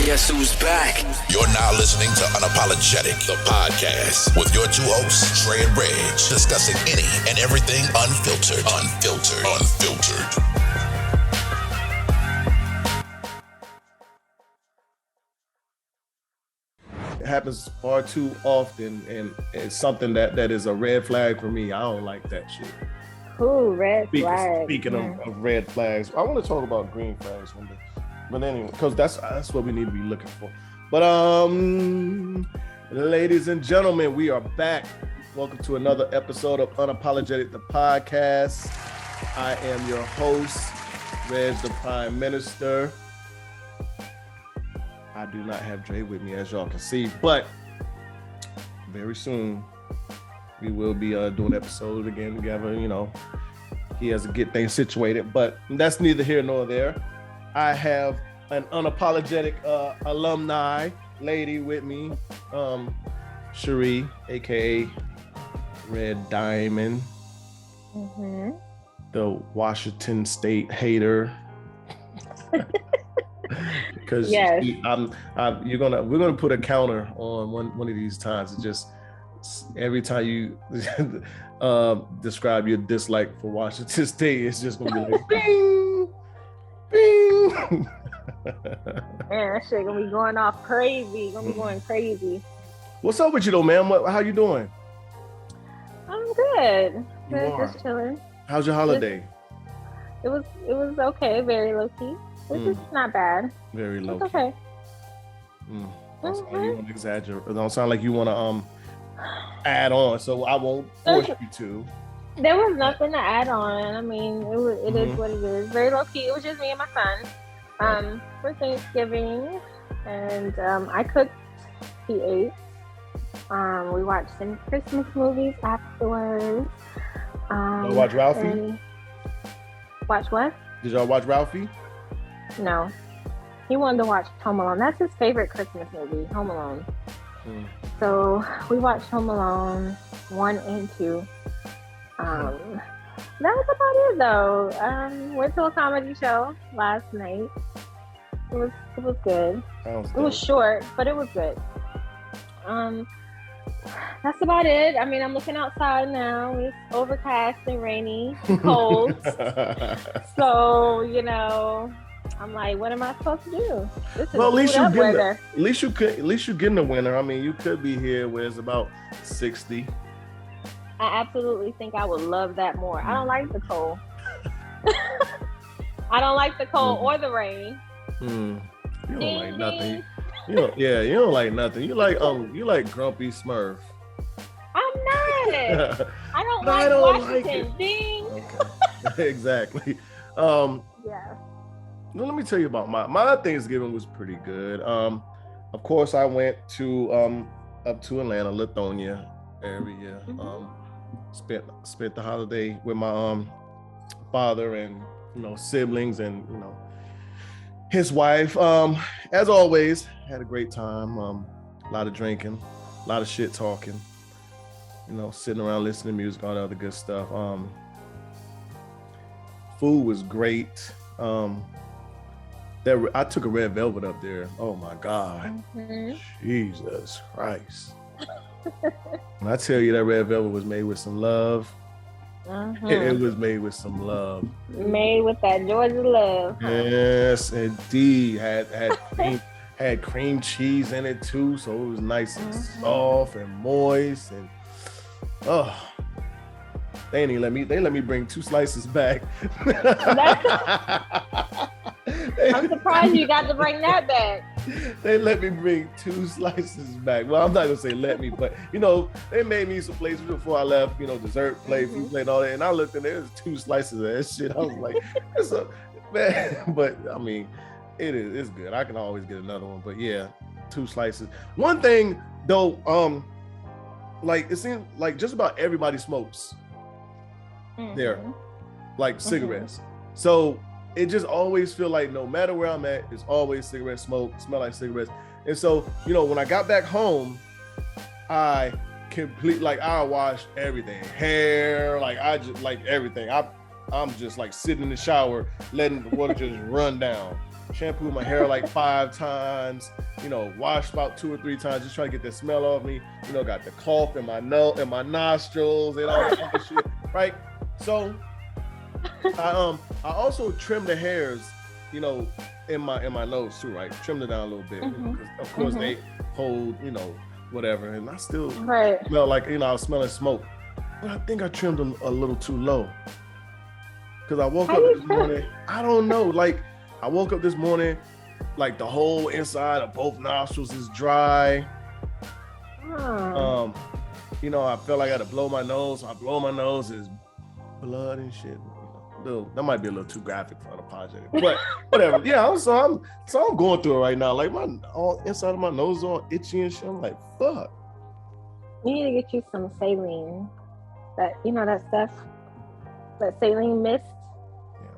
Guess who's back? You're now listening to Unapologetic, the podcast, with your two hosts, Trey and Reg, discussing any and everything unfiltered. It happens far too often, and it's something that is a red flag for me. I don't like that shit. Ooh, red flags. Speaking of red flags, I want to talk about green flags one day. But anyway, because that's what we need to be looking for. But ladies and gentlemen, we are back. Welcome to another episode of Unapologetic, the podcast. I am your host, Reg, the Prime Minister. I do not have Dre with me, as y'all can see, but very soon we will be doing episodes again together. You know, he has to get things situated, but that's neither here nor there. I have an unapologetic alumni lady with me, Cherie, aka Red Diamond, the Washington State hater. Because yes. we're gonna put a counter on one of these times. It just every time you describe your dislike for Washington State, it's just gonna be like bing, bing. Man, that shit gonna be going off crazy. Going crazy. What's up with you though, man? How you doing? I'm good. You are? Just chilling. How's your holiday? It was okay. Very low key. It's just not bad. Very low. It's okay. Don't sound like you want to exaggerate. Don't sound like you want to add on. So I won't force you to. There was nothing to add on. I mean, it is what it is. Very low key. It was just me and my son for Thanksgiving, and I cooked. He ate. We watched some Christmas movies afterwards. You watch Ralphie? Watch what? Did y'all watch Ralphie? No. He wanted to watch Home Alone. That's his favorite Christmas movie, Home Alone. So we watched Home Alone 1 and 2. That was about it though. Went to a comedy show last night. It was good. It was short, but it was good. That's about it. I mean, I'm looking outside now. It's overcast and rainy, and cold. So, you know, I'm like, what am I supposed to do? This is at least you get in the winter. I mean, you could be here where it's about 60. I absolutely think I would love that more. I don't like the cold. I don't like the cold or the rain. You don't like nothing. You don't like nothing. You like Grumpy Smurf. I'm not. I don't like Washington. Like Ding. Okay. Exactly. Yeah. Let me tell you about my Thanksgiving was pretty good. Of course, I went to up to Atlanta, Lithonia area. Spent the holiday with my father and siblings and his wife. As always, had a great time. A lot of drinking, a lot of shit talking. Sitting around listening to music, all the other good stuff. Food was great. I took a red velvet up there. Oh my God. Jesus Christ. When I tell you that red velvet was made with some love, it was made with some love. Made with that Georgia love. Yes, indeed. Had cream cheese in it too, so it was nice and soft and moist. And they let me bring 2 slices back. I'm surprised you got to bring that back. They let me bring 2 slices back. Well, I'm not gonna say let me, but they made me some plates before I left. Dessert plate, food plate, and all that. And I looked and there was 2 slices of that shit. I was like, it's a man. But I mean, it's good. I can always get another one. But yeah, 2 slices. One thing though, like it seems like just about everybody smokes there, like cigarettes. So it just always feel like no matter where I'm at, it's always cigarette smoke, smell like cigarettes. And so, when I got back home, I washed everything, hair, I just everything. I'm just sitting in the shower, letting the water just run down. shampoo my hair like 5 times, washed about 2 or 3 times, just trying to get that smell off me. Got the cough in my nose and my nostrils and all that other shit, right? So I also trimmed the hairs, in my nose too, right? Trimmed it down a little bit. Because of course they hold, whatever, and I still smell like, I was smelling smoke. But I think I trimmed them a little too low. Because I woke up this morning, I don't know, like I woke up this morning, like the whole inside of both nostrils is dry. I felt like I had to blow my nose. So I blow my nose, is blood and shit. That might be a little too graphic for Unapologetic, but whatever. Yeah, so I'm going through it right now. Like my all inside of my nose is all itchy and shit. I'm like, fuck. You need to get you some saline. That that stuff. That saline mist. Yeah.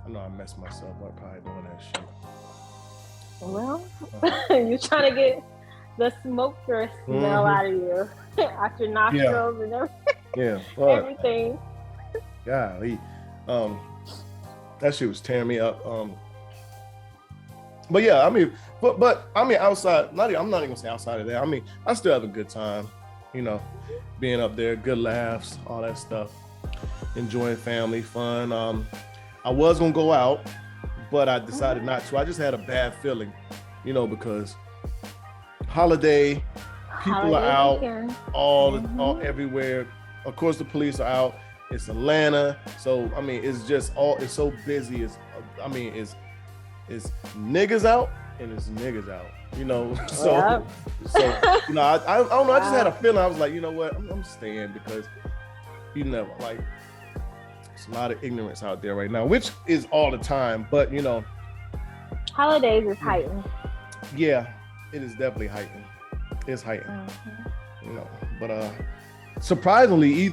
I know I messed myself up probably doing that shit. Well, you're trying to get the smoker smell out of you, out your nostrils and everything. Yeah, everything. Golly, that shit was tearing me up. But yeah, I mean, but I mean, outside, I'm not even gonna say outside of that. I mean, I still have a good time, being up there, good laughs, all that stuff, enjoying family, fun. I was gonna go out, but I decided not to. I just had a bad feeling, because holiday, people are out all everywhere. Of course, the police are out. It's Atlanta, so I mean, it's so busy. It's niggas out and it's niggas out, So I don't know. I just had a feeling. I was like, you know what? I'm staying because like it's a lot of ignorance out there right now, which is all the time. But holidays is heightened. Yeah, it is definitely heightened. It's heightened. But surprisingly,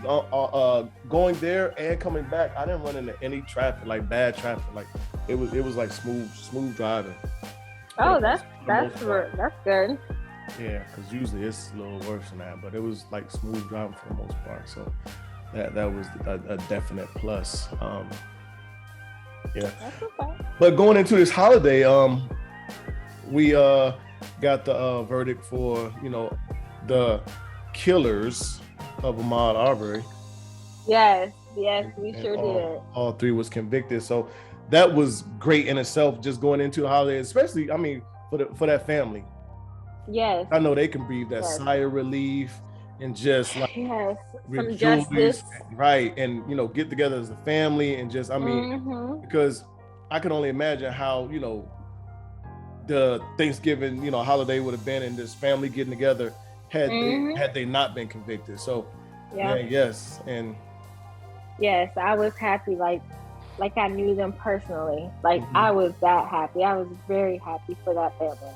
going there and coming back, I didn't run into any traffic, like bad traffic. Like it was like smooth driving. Oh, that's good. Yeah, because usually it's a little worse than that, but it was like smooth driving for the most part. So that was a definite plus. Yeah. That's okay. But going into this holiday, we got the verdict for the killers of Ahmaud Arbery. Yes, we sure did. All 3 was convicted, so that was great in itself. Just going into the holiday, especially, I mean, for that family. Yes, I know they can breathe that sigh of relief and just like some justice, right? And get together as a family and just, I mean, because I can only imagine how the Thanksgiving holiday would have been, and this family getting together. Had they not been convicted. So yes, I was happy, like I knew them personally. Like I was that happy. I was very happy for that family.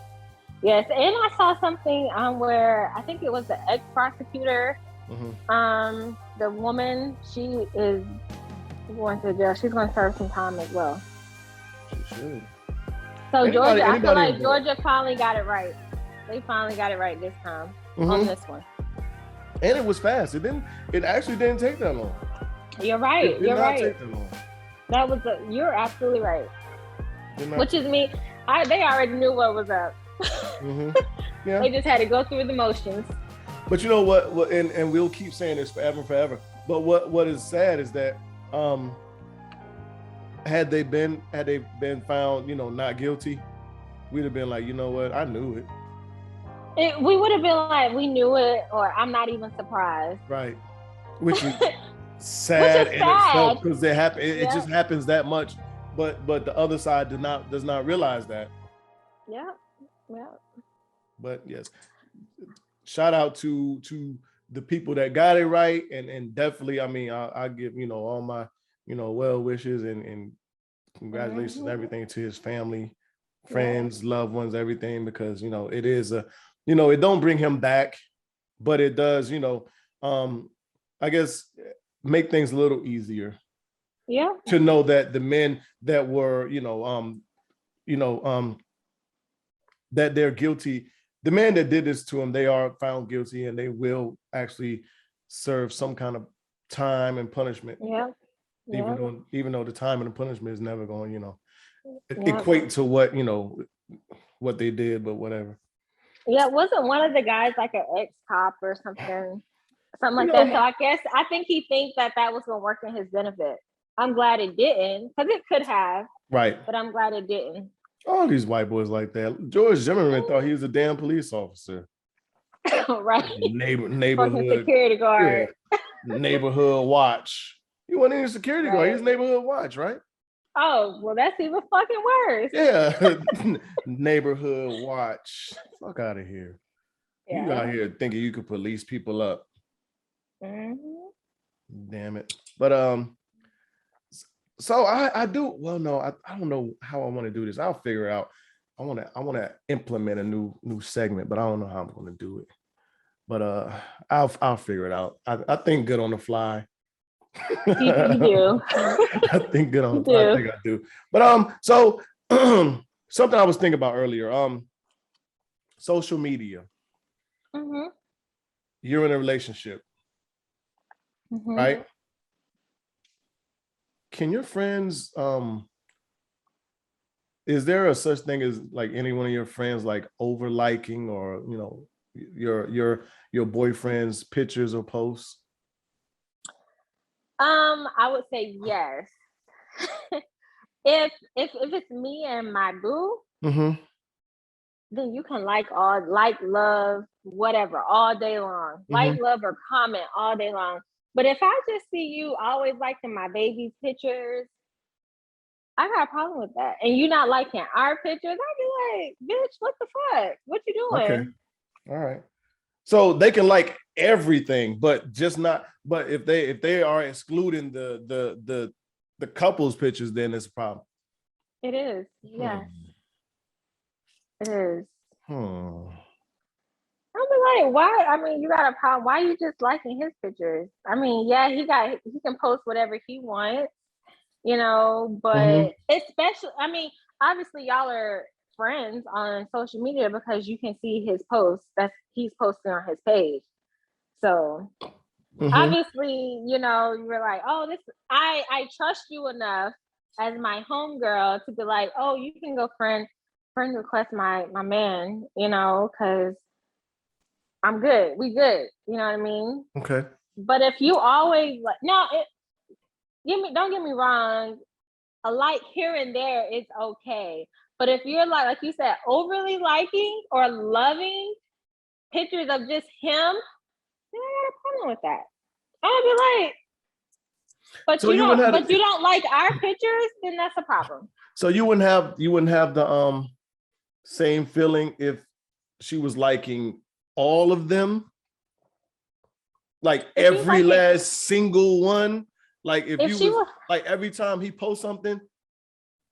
Yes, and I saw something where I think it was the ex-prosecutor. The woman, she is going to jail. She's going to serve some time as well. She should. So I feel like Georgia finally got it right. They finally got it right this time. On this one, and it was fast. It actually didn't take that long. You're right. You're right. Take that long. You're absolutely right. Which is me. They already knew what was up. Yeah. They just had to go through the motions. But you know what? And we'll keep saying this forever and forever. But what is sad is that had they been found, not guilty, we'd have been like, you know what? I knew it. We would have been like, we knew it, or I'm not even surprised. Right. Which is sad in itself, because it just happens that much. But the other side does not realize that. Yeah. But yes, shout out to the people that got it right, and definitely, I mean, I give all my well wishes and congratulations and everything to his family, friends, loved ones, everything, because it is it don't bring him back, but it does, I guess make things a little easier. Yeah. To know that the men that were, that they're guilty, the man that did this to him, they are found guilty and they will actually serve some kind of time and punishment. Yeah. Even though the time and the punishment is never going, equate to what, what they did, but whatever. Yeah, wasn't one of the guys like an ex-cop or something like that? So I think he thinks that was going to work in his benefit. I'm glad it didn't, because it could have. Right. But I'm glad it didn't. All these white boys like that. George Zimmerman thought he was a damn police officer. Right. Neighborhood security guard. Yeah. Neighborhood watch. He wasn't even a security guard. He was neighborhood watch, right? Oh, well, that's even fucking worse. Yeah. Neighborhood watch. Fuck out of here. Yeah. You out here thinking you could police people up. Mm-hmm. Damn it. But so I do well. No, I don't know how I want to do this. I'll figure it out. I want to implement a new segment, but I don't know how I'm going to do it. But I'll figure it out. I think good on the fly. You do. I think good on the fly. I think I do. But so something I was thinking about earlier. Social media. Mm-hmm. You're in a relationship, right? Can your friends is there a such thing as like any one of your friends like over liking or your boyfriend's pictures or posts? I would say yes. if it's me and my boo, then you can like, love, whatever, all day long. Like, love, or comment all day long. But if I just see you always liking my baby's pictures, I got a problem with that. And you not liking our pictures, I'd be like, bitch, what the fuck? What you doing? Okay. All right. So they can like everything, but just not. But if they are excluding the couple's pictures, then it's a problem. It is. Yeah. It is. I'll be like, why? I mean, you got a problem. Why are you just liking his pictures? I mean, yeah, he can post whatever he wants, but especially, I mean, obviously y'all are friends on social media because you can see his posts that he's posting on his page. So obviously, you were like, oh, I trust you enough as my homegirl to be like, oh, you can go friend request my man, because I'm good. We good. You know what I mean? Okay. But if you always like, don't get me wrong, a like here and there is okay. But if you're like you said, overly liking or loving pictures of just him, then I got a problem with that. I would be like, but so you don't like our pictures, then that's a problem. So you wouldn't have the same feeling if she was liking all of them, like every last single one. Like if you was like every time he posts something,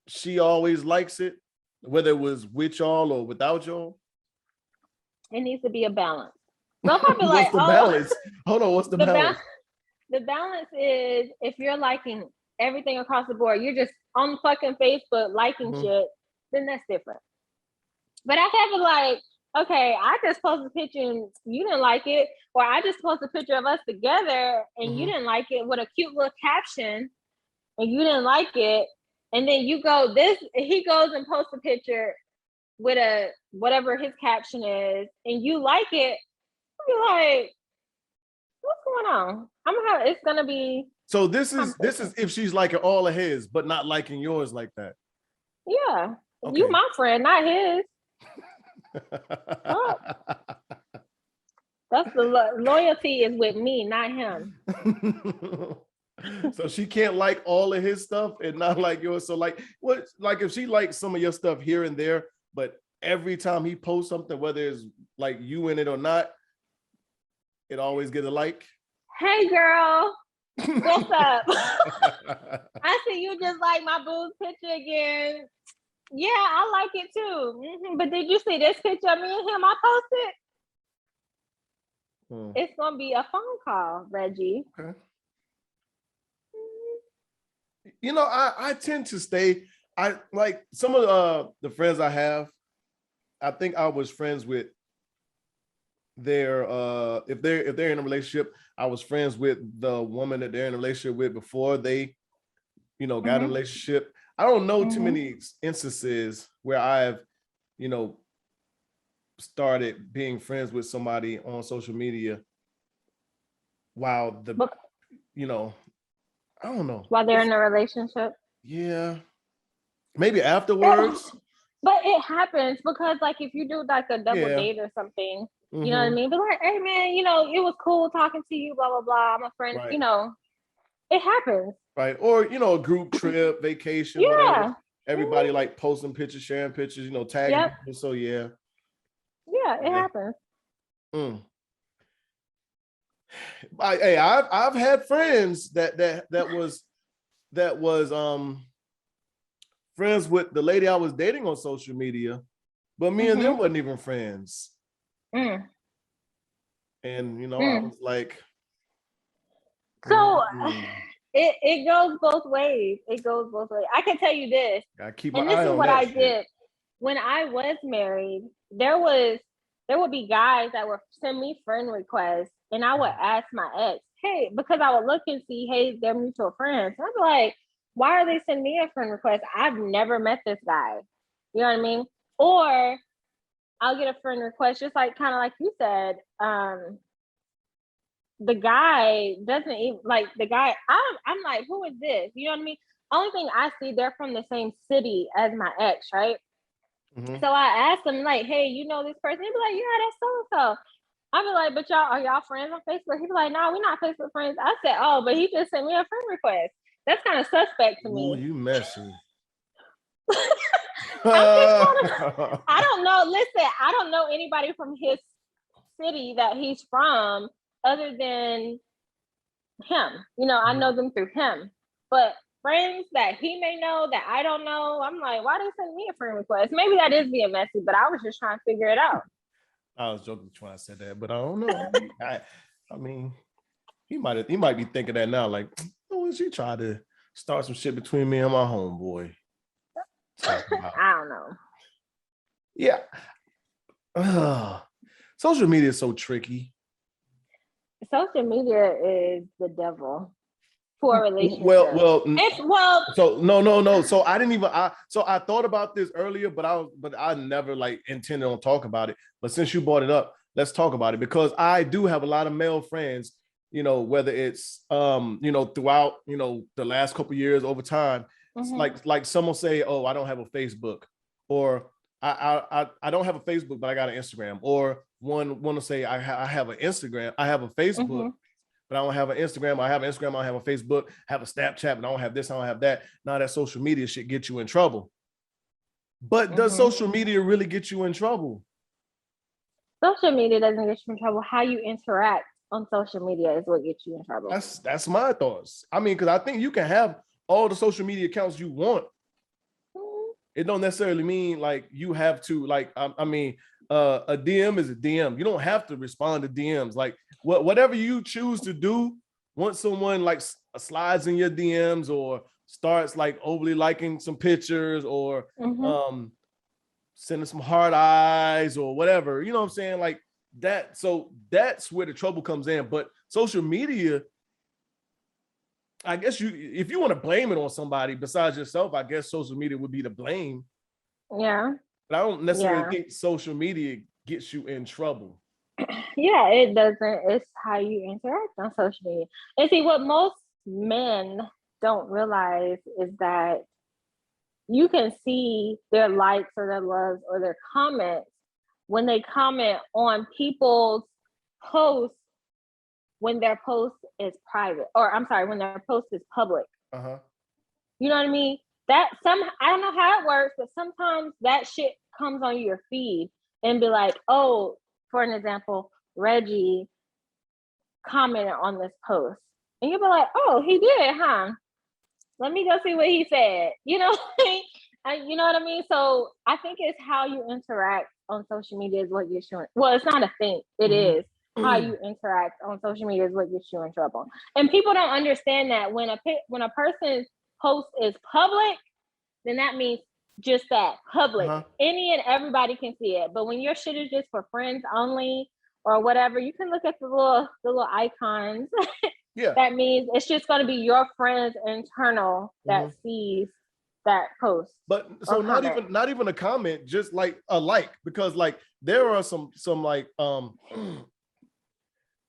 she always likes it, whether it was with y'all or without y'all. It needs to be a balance. They'll probably what's the balance? Hold on, what's the balance? The balance is if you're liking everything across the board, you're just on fucking Facebook liking shit, then that's different. But I have it like, okay, I just posted a picture and you didn't like it, or I just posted a picture of us together and you didn't like it with a cute little caption and you didn't like it, and then he goes and posts a picture with a whatever his caption is and you like it, I'll be like, what's going on? It's gonna be. So this is if she's liking all of his, but not liking yours like that. Yeah, okay. You my friend, not his. Oh. That's the loyalty is with me, not him. So she can't like all of his stuff and not like yours. So like what? Like if she likes some of your stuff here and there, but every time he posts something, whether it's like you in it or not, it always get a like. Hey girl, what's up? I see you just like my boo's picture again. Yeah, I like it too. But did you see this picture of me and him I posted? It's gonna be a phone call, Reggie. Okay. I tend to stay. I like some of the friends I have. I think I was friends with their if they're in a relationship, I was friends with the woman that they're in a relationship with before they got in a relationship. I don't know too many instances where I've, you know, started being friends with somebody on social media while you know, I don't know. While they're in a relationship. Yeah. Maybe afterwards. But it happens because like if you do like a double date or something, you know what I mean? But like, hey man, you know, it was cool talking to you, blah, blah, blah. I'm a friend, you know, it happens. Right. Or, you know, a group trip, vacation, whatever. Everybody like posting pictures, sharing pictures, you know, tagging people. So yeah. Yeah, it happens. I've had friends that was friends with the lady I was dating on social media, but me and them wasn't even friends. And you know, I was like, so it goes both ways. It goes both ways. I can tell you this, and this is what I did when I was married. There would be guys that would send me friend requests, and I would ask my ex, hey, because I would look and see, hey, they're mutual friends. And I'd be like, why are they sending me a friend request? I've never met this guy. You know what I mean? Or I'll get a friend request, just like kind of like you said. The guy doesn't even like the guy. I'm like, who is this? You know what I mean? Only thing I see, they're from the same city as my ex, right? So I asked him, like, hey, you know this person? He'd be like, yeah, that's so-and-so. I'd be like, but are y'all friends on Facebook? He'd be like, no, we're not Facebook friends. I said, oh, but he just sent me a friend request. That's kind of suspect to me. Ooh, you messy. I don't know. Listen, I don't know anybody from his city that he's from other than him. You know, I know them through him. But friends that he may know that I don't know, I'm like, why they send me a friend request? Maybe that is being messy, but I was just trying to figure it out. I was joking when I said that, but I don't know. I mean, he might be thinking that now, like, oh, she tried to start some shit between me and my homeboy. I don't know. Yeah. Social media is so tricky. Social media is the devil for a relationship. So no. So I didn't even. I thought about this earlier, but I never like intended on talking about it. But since you brought it up, let's talk about it because I do have a lot of male friends. You know, whether it's you know, throughout, you know, the last couple of years over time, like some will say, oh, I don't have a Facebook, or I don't have a Facebook, but I got an Instagram, or one will say I have an Instagram, I have a Facebook, but I don't have an Instagram. I have an Instagram, I have a Facebook, have a Snapchat, but I don't have this, I don't have that. Now that social media shit gets you in trouble. But does social media really get you in trouble? Social media doesn't get you in trouble. How you interact on social media is what gets you in trouble. That's my thoughts. I mean, because I think you can have all the social media accounts you want. It don't necessarily mean like you have to like. I mean, a DM is a DM. You don't have to respond to DMs. Like whatever you choose to do. Once someone like slides in your DMs or starts like overly liking some pictures or sending some heart eyes or whatever, you know what I'm saying? Like that. So that's where the trouble comes in. But social media, I guess if you want to blame it on somebody besides yourself, I guess social media would be to blame. Yeah. But I don't necessarily think social media gets you in trouble. Yeah, it doesn't. It's how you interact on social media. And see, what most men don't realize is that you can see their likes or their loves or their comments when they comment on people's posts when their post is private, or I'm sorry, when their post is public. You know what I mean? I don't know how it works, but sometimes that shit comes on your feed and be like, oh, for an example, Reggie commented on this post. And you'll be like, oh, he did, huh? Let me go see what he said. You know what I mean? You know what I mean? So I think it's how you interact on social media is what gets you in. Well, it's not a thing. It is. How you interact on social media is what gets you in trouble. And people don't understand that when a person's post is public, then that means just that, public. Any and everybody can see it. But when your shit is just for friends only or whatever, you can look at the little icons. That means it's just going to be your friends internal that sees that post. But so not even a comment, just like a like, because like there are some like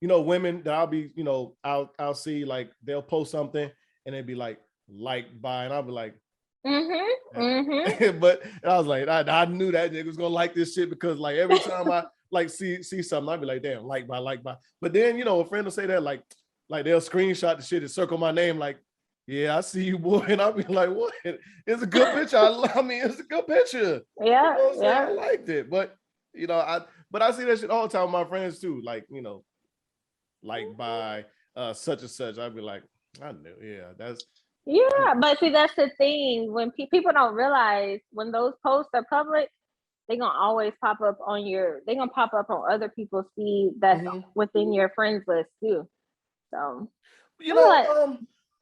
you know, women that I'll be, you know, I'll see like they'll post something and they'd be like liked by, and I'll be like, but I was like, I knew that nigga was gonna like this shit, because like every time I like see something, I'd be like, damn, like by. But then, you know, a friend will say that like they'll screenshot the shit and circle my name, like, yeah, I see you, boy, and I'll be like, what? It's a good picture. I mean, it's a good picture. Yeah, you know what I'm saying? I liked it, but you know, I see that shit all the time with my friends too, like, you know, like by such and such. I'd be like, I knew, yeah, that's. Yeah, but see, that's the thing. When people don't realize, when those posts are public, they're gonna always pop up on they're gonna pop up on other people's feed that's within your friends list too. So, you know,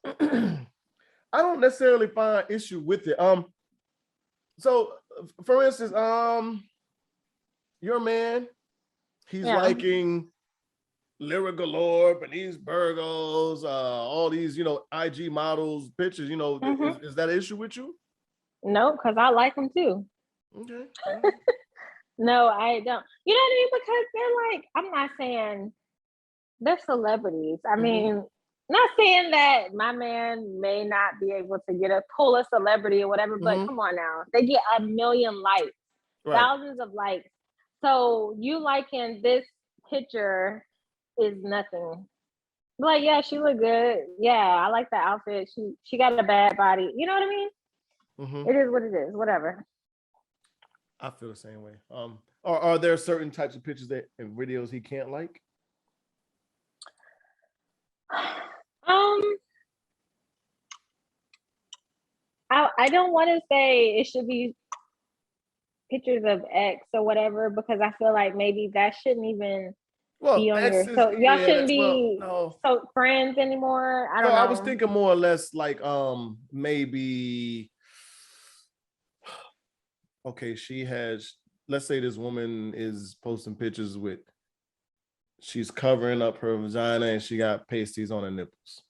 I don't necessarily find issue with it. So for instance, your man, he's liking Lyra Galore, Bernice Burgos, all these, you know, IG models pictures, you know, is that an issue with you? No, because I like them too. Okay. No, I don't. You know what I mean? Because they're like, I'm not saying they're celebrities. I mean, not saying that my man may not be able to pull a celebrity or whatever, but come on now. They get 1 million likes, thousands of likes. So you liking this picture is nothing. Like, yeah, she look good. Yeah, I like that outfit. She got a bad body. You know what I mean? It is what it is. Whatever. I feel the same way. Are there certain types of pictures and videos he can't like? I don't want to say it should be pictures of X or whatever, because I feel like maybe that shouldn't even be on so y'all shouldn't be so friends anymore. I don't know. I was thinking more or less like maybe, okay, let's say this woman is posting pictures with, she's covering up her vagina and she got pasties on her nipples.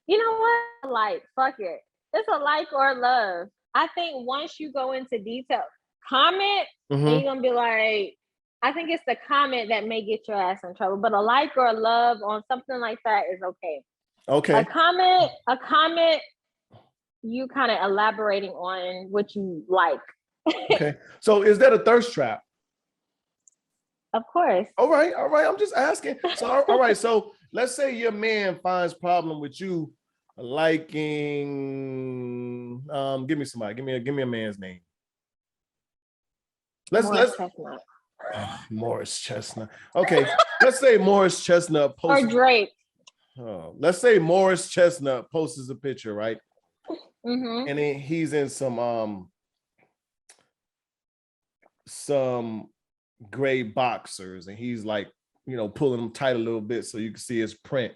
You know what? Like, fuck it. It's a like or a love. I think once you go into detail, comment, and you're gonna be like, I think it's the comment that may get your ass in trouble. But a like or a love on something like that is okay. Okay. A comment, you kind of elaborating on what you like. Okay. So is that a thirst trap? Of course. All right. I'm just asking. So all right. So let's say your man finds problem with you liking. Give me somebody. Give me a man's name. Morris Chestnut. Morris Chestnut. Okay. Let's say Morris Chestnut posts. Or Drake. Let's say Morris Chestnut posts a picture, right? And then he's in some gray boxers, and he's like, you know, pulling them tight a little bit so you can see his print.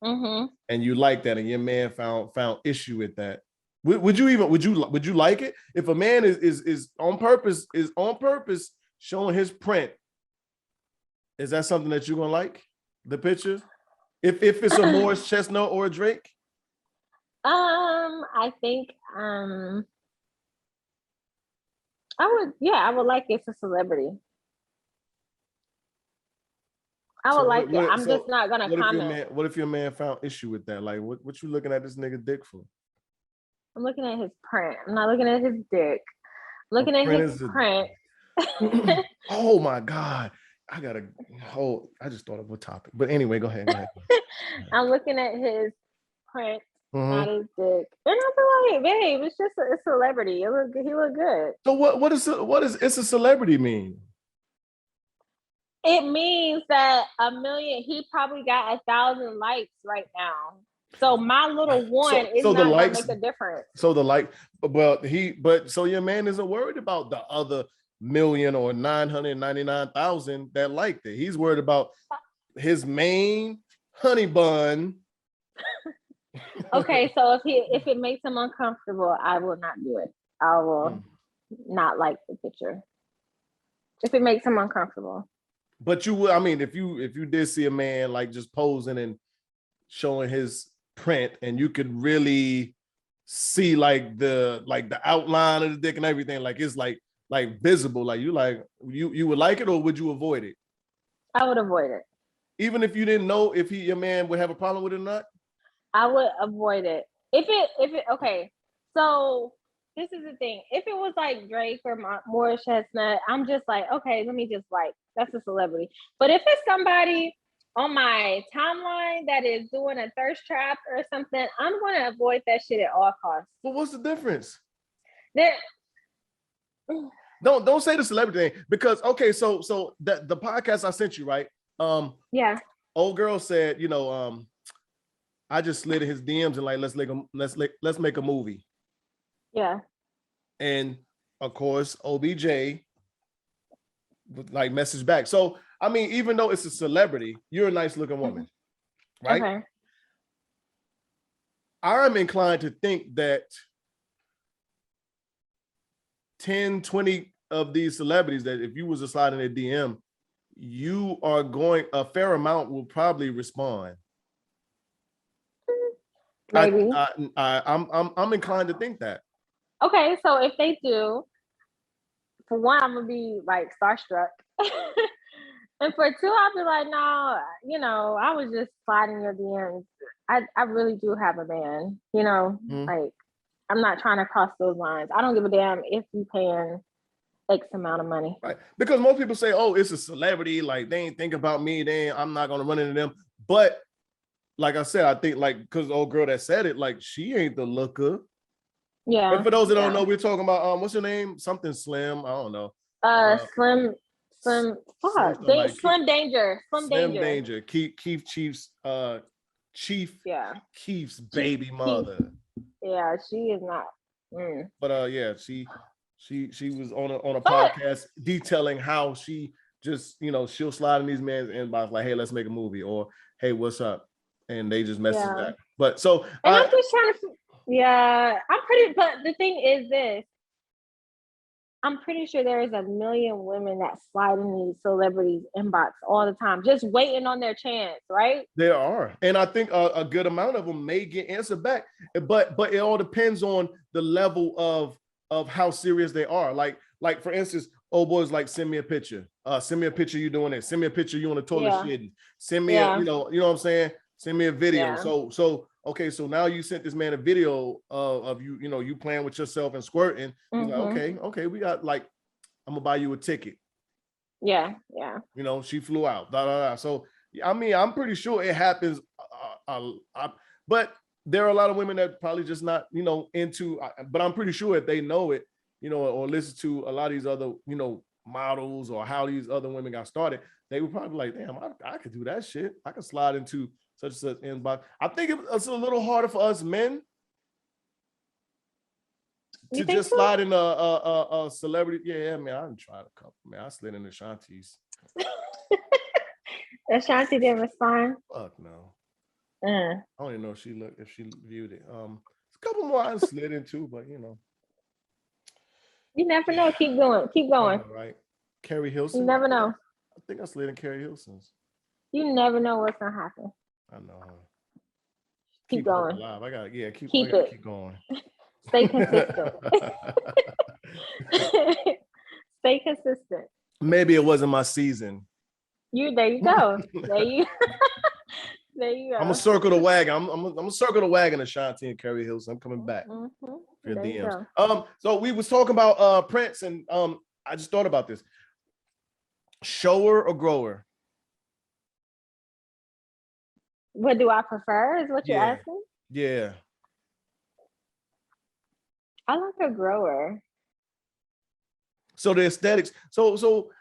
And you like that, and your man found issue with that. Would you like it if a man is on purpose showing his print? Is that something that you're gonna like, the picture? If it's a Morris Chestnut or a Drake? I think I would like it. It's a celebrity. I would like it. I'm just not gonna comment. What if your man found issue with that? Like, what you looking at this nigga dick for? I'm looking at his print. I'm not looking at his dick. I'm looking at his print. Oh my God. I just thought of a topic. But anyway, go ahead. I'm looking at his print, not his dick. And I feel like, babe, it's just a celebrity. He look good. So what is it's a celebrity mean? It means that 1 million, he probably got 1,000 likes right now. So my little one is not gonna make a difference. So so your man isn't worried about the other 1,000,000 or 999,000 that liked it. He's worried about his main honey bun. Okay, so if it makes him uncomfortable, I will not do it. I will not like the picture if it makes him uncomfortable. But you would, I mean, if you did see a man like just posing and showing his print, and you could really see like the outline of the dick and everything, like it's like visible, like you would like it, or would you avoid it? I would avoid it. Even if you didn't know if your man would have a problem with it or not? I would avoid it. If it okay. So this is the thing. If it was like Drake or Morris Chestnut, I'm just like, okay, let me just like, that's a celebrity. But if it's somebody on my timeline that is doing a thirst trap or something, I'm gonna avoid that shit at all costs. But what's the difference? There. Don't say the celebrity thing, because okay, so the podcast I sent you, right? Yeah. Old girl said, I just slid in his DMs and like let's make a movie. Yeah. And of course, OBJ would like message back. So I mean, even though it's a celebrity, you're a nice looking woman, right? Okay. I'm inclined to think that 10, 20 of these celebrities, that if you was to slide in their DM, you are going, a fair amount will probably respond. Maybe. I'm inclined to think that. Okay, so if they do, for one, I'm gonna be like starstruck. And for two, I'll be like, no, I was just sliding your DMs. I really do have a man, like I'm not trying to cross those lines. I don't give a damn if you paying X amount of money. Right. Because most people say, oh, it's a celebrity, like they ain't think about me, I'm not gonna run into them. But like I said, I think like, because the old girl that said it, like she ain't the looker. Yeah. And for those that don't know, we're talking about what's her name? Something Slim. I don't know. Slim Danger. Slim Danger. Keith Keith's baby mother. Yeah, she is not. But yeah, she was on a podcast detailing how she just, she'll slide in these men's inbox like, hey, let's make a movie, or hey, what's up? And they just message back. But so I'm just trying to, but the thing is this, I'm pretty sure there is a million women that slide in these celebrities inbox all the time, just waiting on their chance, right? There are. And I think a good amount of them may get answered back, but it all depends on the level of how serious they are. Like for instance, old boys like, send me a picture. Send me a picture you doing it. Send me a picture you on the toilet shitting. Send me a, you know what I'm saying? Send me a video. Yeah. So okay, so now you sent this man a video of you, you playing with yourself and squirting. He's like, okay, we got like, I'm gonna buy you a ticket. Yeah. She flew out. So I mean, I'm pretty sure it happens. But there are a lot of women that probably just not, into. But I'm pretty sure if they know it, or listen to a lot of these other, models, or how these other women got started, they would probably be like, damn, I could do that shit. I could slide into such and such inbox. I think it's a little harder for us men to just slide in a celebrity. Yeah, man, I done tried a couple, man. I slid in Ashanti's. Ashanti didn't respond? Fuck no. I don't even know if she viewed it. A couple more I slid into, but you never know. Keep going. Know, right. Carrie Hilson. You never know. I think I slid in Carrie Hilson's. You never know what's gonna happen. I know. Keep going. Alive. I gotta keep going. Stay consistent. Stay consistent. Maybe it wasn't my season. There you go. There you go. I'm gonna circle the wagon. I'm gonna circle the wagon, Ashanti and Carrie Hilson. I'm coming back for your DMs. So we was talking about Prince, and I just thought about this. Shower or grower? What do I prefer is what you're asking? Yeah. I like a grower. So the aesthetics. So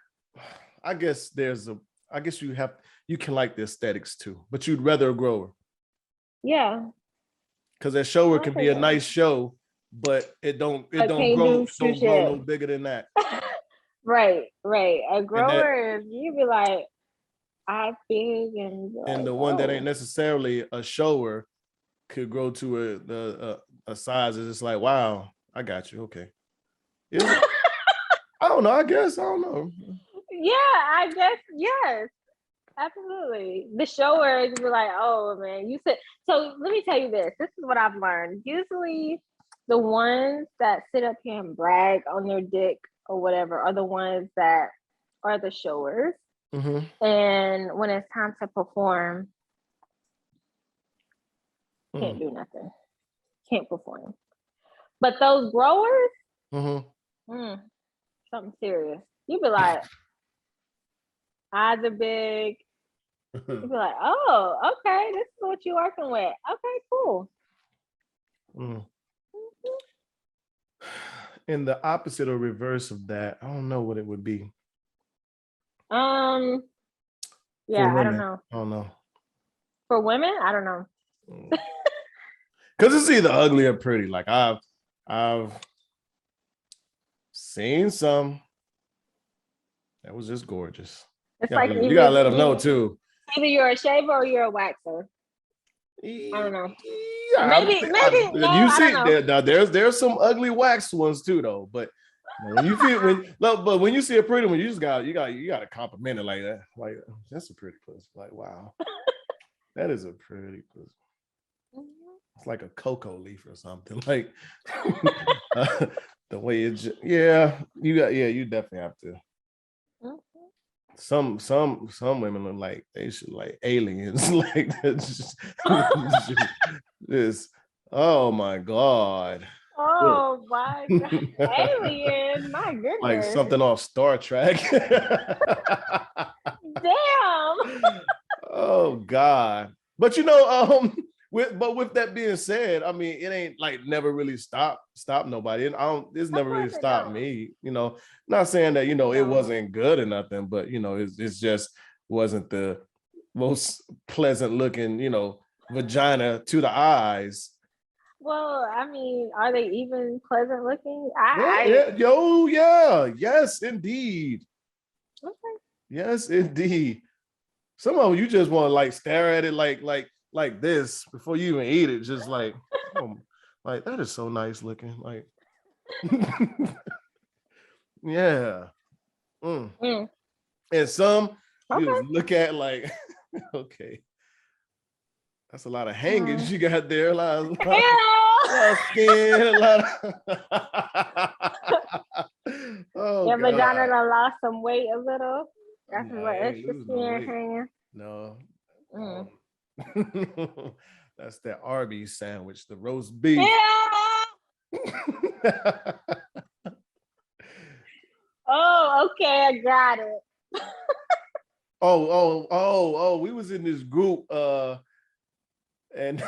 I guess you can like the aesthetics too, but you'd rather a grower. Yeah. Because that shower can be a nice show, but it don't grow no bigger than that. Right. A grower, you be like, I big and the one that ain't necessarily a shower could grow to a size that's just like, wow, I got you. Okay. Yeah. I don't know. I guess I don't know. Yeah, I guess yes. Absolutely. The showers were like, oh man, you said so. Let me tell you this. This is what I've learned. Usually, the ones that sit up here and brag on their dick or whatever are the ones that are the showers. Mm-hmm. And when it's time to perform, can't do nothing. Can't perform. But those growers, something serious. You be like, eyes are big. You be like, oh, okay, this is what you're working with. Okay, cool. And the opposite or reverse of that, I don't know what it would be. Yeah, I don't know. I don't know. For women, I don't know. Because it's either ugly or pretty. Like I've seen some that was just gorgeous. It's you like you gotta let them know too. Either you're a shaver or you're a waxer. I don't know. Yeah, maybe. No, you see, I don't know. there's some ugly wax ones too, though. But when you see a pretty one, you got to compliment it like that. Like that's a pretty pussy. Like wow, that is a pretty pussy. It's like a cocoa leaf or something. Like the way it. You definitely have to. Some women look like they should like aliens. Like this. Oh my god. Oh my god. Alien. My goodness. Like something off Star Trek. Damn. Oh god. But with that being said, I mean, it ain't like never really stopped nobody. And it's never really stopped me, not saying that, it wasn't good or nothing, but it's just wasn't the most pleasant looking, vagina to the eyes. Well, I mean, are they even pleasant looking? Yes, indeed. Okay. Yes, indeed. Some of them you just want to like stare at it like this before you even eat it, just like, like that is so nice looking. Like, yeah. And some you just look at like, okay, that's a lot of hangings you got there. A lot of skin, a lot of your vagina done lost some weight a little. Got some extra skin hanging. No. That's that Arby's sandwich, the roast beef. Oh, okay, I got it. We was in this group and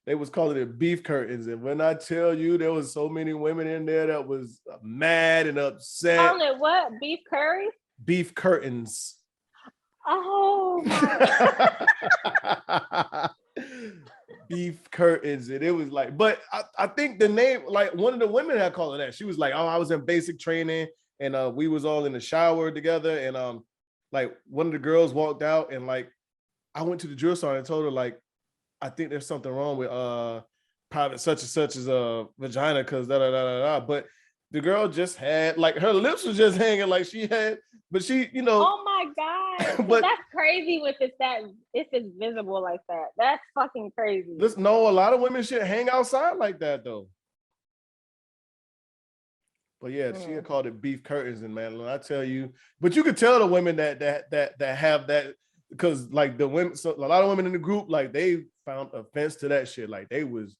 they was calling it beef curtains. And when I tell you there was so many women in there that was mad and upset. Calling it what? Beef curry? Beef curtains. Oh my God. Beef curtains. And it was like, but I think the name, like one of the women had called it that. She was like, oh, I was in basic training and we was all in the shower together. And like one of the girls walked out and like I went to the drill sergeant and told her like, I think there's something wrong with private such and such as a vagina because but the girl just had like her lips was just hanging like she had, but she, Oh my God. But that's crazy if it's visible like that. That's fucking crazy. No, a lot of women should hang outside like that though. But yeah, she had called it beef curtains, and man, I tell you, but you could tell the women that have that because like the women, so a lot of women in the group, like they found offense to that shit. Like they was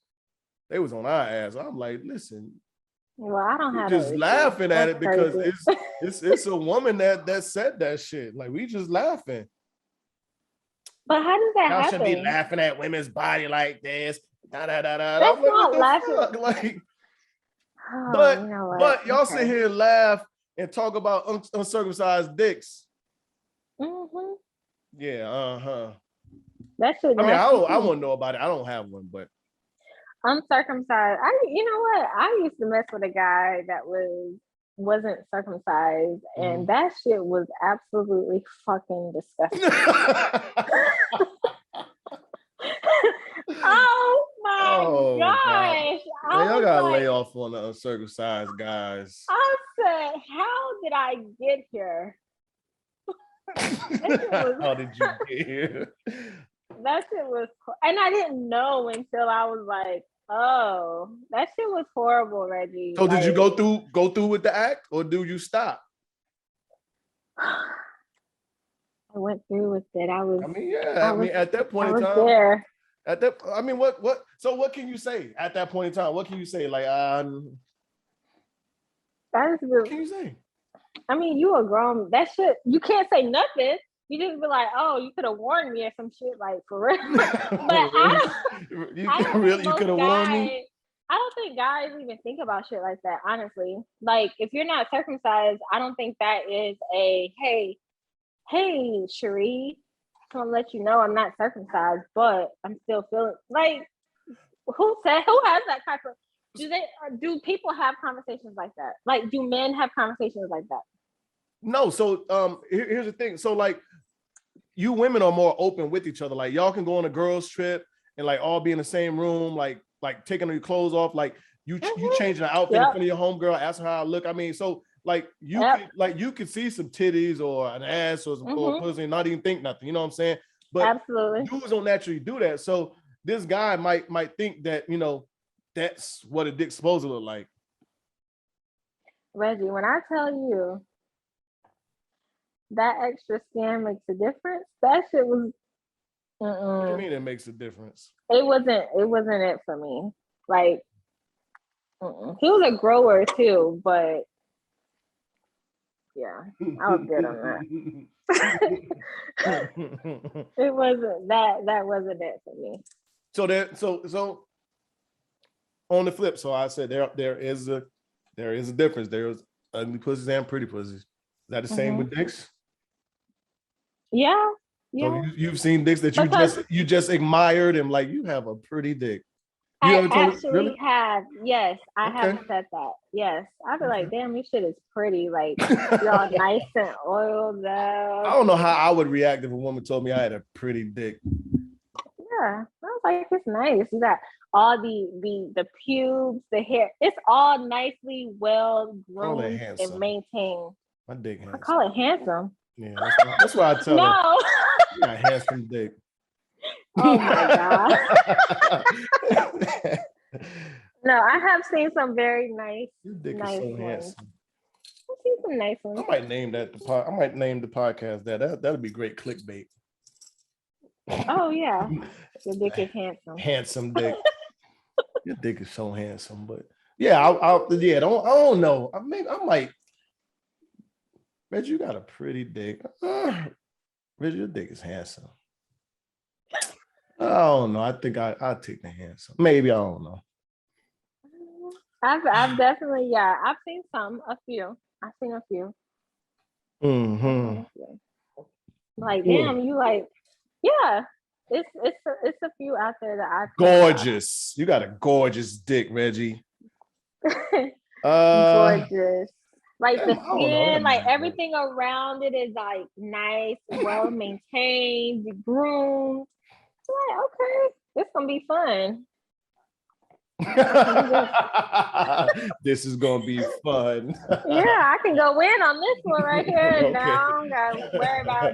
on our ass. I'm like, listen. Well, I don't have just laughing at it because it's a woman that said that shit. Like we just laughing. But how does that happen? Y'all should be laughing at women's body like this. That's not laughing. Like, but y'all sit here and laugh and talk about uncircumcised dicks. Mm-hmm. Yeah, That shit. I won't know about it. I don't have one, but uncircumcised. You know what? I used to mess with a guy that wasn't circumcised, and that shit was absolutely fucking disgusting. Oh my gosh! Man, y'all gotta lay off on the uncircumcised guys. I said, how did I get here? How did you get here? That shit was, and I didn't know until I was like, oh, that shit was horrible, Reggie. So did you go through with the act, or do you stop? I went through with it. At that point in time, there. So what can you say at that point in time? What can you say? Like, what can you say? I mean, you a grown, that shit, you can't say nothing. You just be like, oh, you could have warned me or some shit, like, for real. But you could have warned me. I don't think guys even think about shit like that, honestly. Like, if you're not circumcised, I don't think that is a, hey, Cherie, I want to let you know I'm not circumcised, but I'm still feeling, like, who has that type of, do people have conversations like that? Like, do men have conversations like that? No. So here's the thing. So like, you women are more open with each other. Like, y'all can go on a girls trip and like all be in the same room, like taking your clothes off, like you changing an outfit in front of your homegirl, asking her how I look. I mean, so like you could see some titties or an ass or pussy and not even think nothing. You know what I'm saying? But absolutely, dudes don't naturally do that. So this guy might think that, you know, that's what a dick's supposed to look like. Reggie, when I tell you that extra skin makes a difference, that shit was. What do you mean it makes a difference? It wasn't it for me. Like, he was a grower too, but yeah, I was good on that. It wasn't that wasn't it for me. So on the flip, so I said there is a difference. There's ugly pussies and pretty pussies. Is that the same with dicks? Yeah. So you've seen dicks that you just admired and like, you have a pretty dick. I actually have. Yes, I have said that. Yes, I'd be like, damn, your shit is pretty. Like, you're all nice and oiled up. I don't know how I would react if a woman told me I had a pretty dick. Yeah, I was like, it's nice. You got all the pubes, the hair. It's all nicely well groomed and maintained. My dick handsome. I call it handsome. Yeah, that's why I tell her. You got a handsome dick. Oh my god. No, I have seen some very nice. Your dick is so handsome. I've seen some nice ones. I might name the podcast that. That'd be great clickbait. Oh yeah, your dick is handsome. Handsome dick. Your dick is so handsome, but yeah, I don't know. I mean, I might. Reggie, you got a pretty dick. Reggie, your dick is handsome. I don't know. I think I'll take the handsome. Maybe, I don't know. I've definitely, yeah. I've seen a few. I've seen a few. Like, damn, you like, yeah. It's a few out there that I gorgeous. You got a gorgeous dick, Reggie. Gorgeous. Like the skin, like everything around it is like nice, well maintained, groomed. Like, okay, this gonna be fun. This is gonna be fun. Yeah, I can go in on this one right here. Okay. Now I don't gotta worry about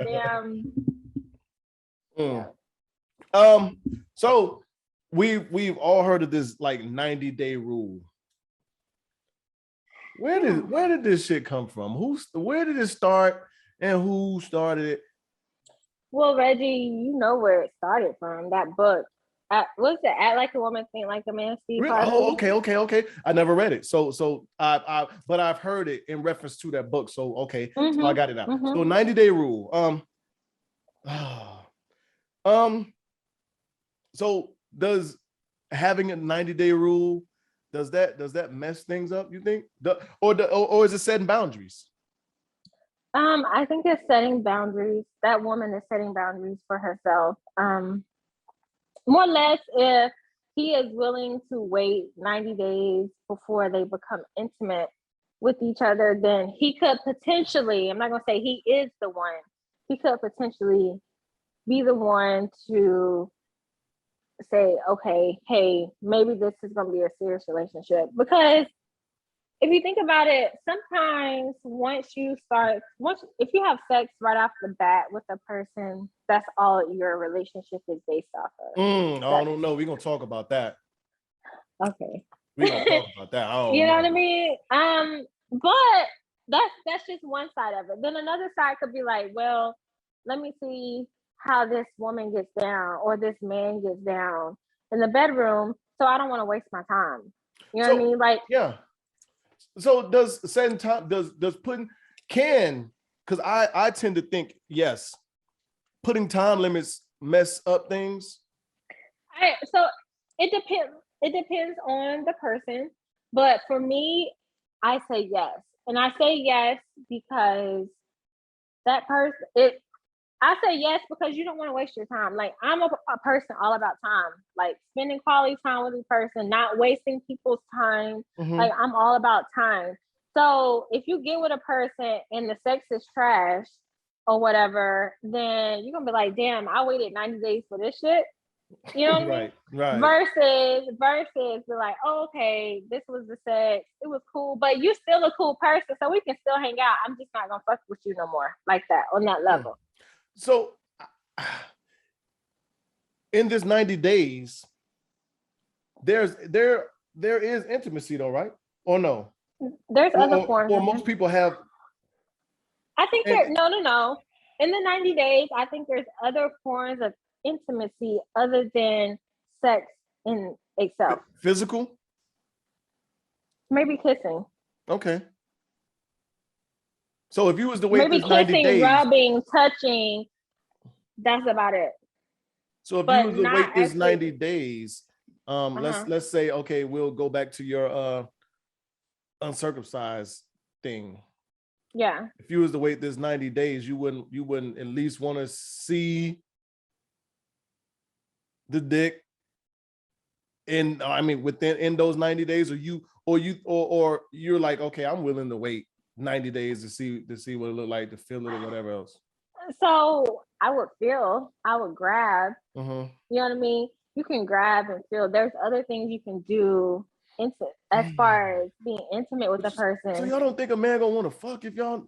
damn. So we've all heard of this like 90-day rule. Where did this shit come from? Where did it start and who started it? Well, Reggie, you know where it started from. That book. What's it? Act Like a Woman, Think Like a Man, Steve Harvey. Oh, okay. I never read it. So but I've heard it in reference to that book. So okay, so I got it out. So 90-day rule. So does having a 90-day rule, does that mess things up, you think? Or is it setting boundaries? I think it's setting boundaries. That woman is setting boundaries for herself. More or less, if he is willing to wait 90 days before they become intimate with each other, then he could potentially, I'm not going to say he is the one, he could potentially be the one to say, okay, hey, maybe this is going to be a serious relationship. Because if you think about it, sometimes if you have sex right off the bat with a person, that's all your relationship is based off of. I don't know. We're gonna talk about that. Okay. We're gonna talk about that. I don't You know know what I mean? But that's just one side of it. Then another side could be like, well, let me see how this woman gets down or this man gets down in the bedroom, so I don't want to waste my time. You know what I mean? Like, yeah. So does setting time does putting because I tend to think yes, putting time limits mess up things. So it depends. It depends on the person, but for me, I say yes, and I say yes because that person. I say yes because you don't want to waste your time. Like, I'm a person all about time, like spending quality time with a person, not wasting people's time. Like, I'm all about time. So if you get with a person and the sex is trash or whatever, then you're gonna be like, damn, I waited 90 days for this shit. You know what I mean? Right. Versus be like, oh, okay, this was the sex. It was cool, but you still a cool person, so we can still hang out. I'm just not gonna fuck with you no more like that on that level. So in this 90 days, there is intimacy though, right? Or no? There's other forms. Or most people have. I think no. In the 90 days, I think there's other forms of intimacy other than sex in itself. Physical? Maybe kissing. Okay. So if you was to wait maybe this 90 kissing, days, rubbing, touching, that's about it. So if you was to wait this 90 days, let's say, okay, we'll go back to your uncircumcised thing. Yeah. If you was to wait this 90 days, you wouldn't at least want to see the dick within those 90 days, or you're like, okay, I'm willing to wait 90 days to see what it look like, to feel it or whatever else. So I would grab, you know what I mean? You can grab and feel. There's other things you can do as far as being intimate with the person. So y'all don't think a man gonna want to fuck if y'all?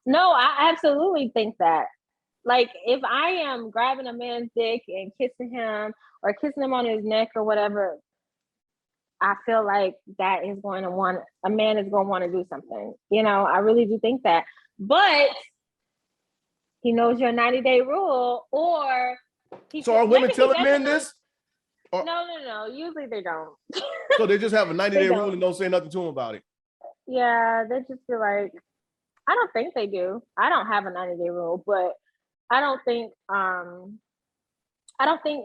No, I absolutely think that. Like, if I am grabbing a man's dick and kissing him or kissing him on his neck or whatever, I feel like a man is going to want to do something. You know, I really do think that. But he knows your 90-day rule, or so are women telling men this? No. Usually they don't. So they just have a 90-day rule and don't say nothing to him about it. Yeah, they just feel like, I don't think they do. I don't have a 90-day rule, but I don't think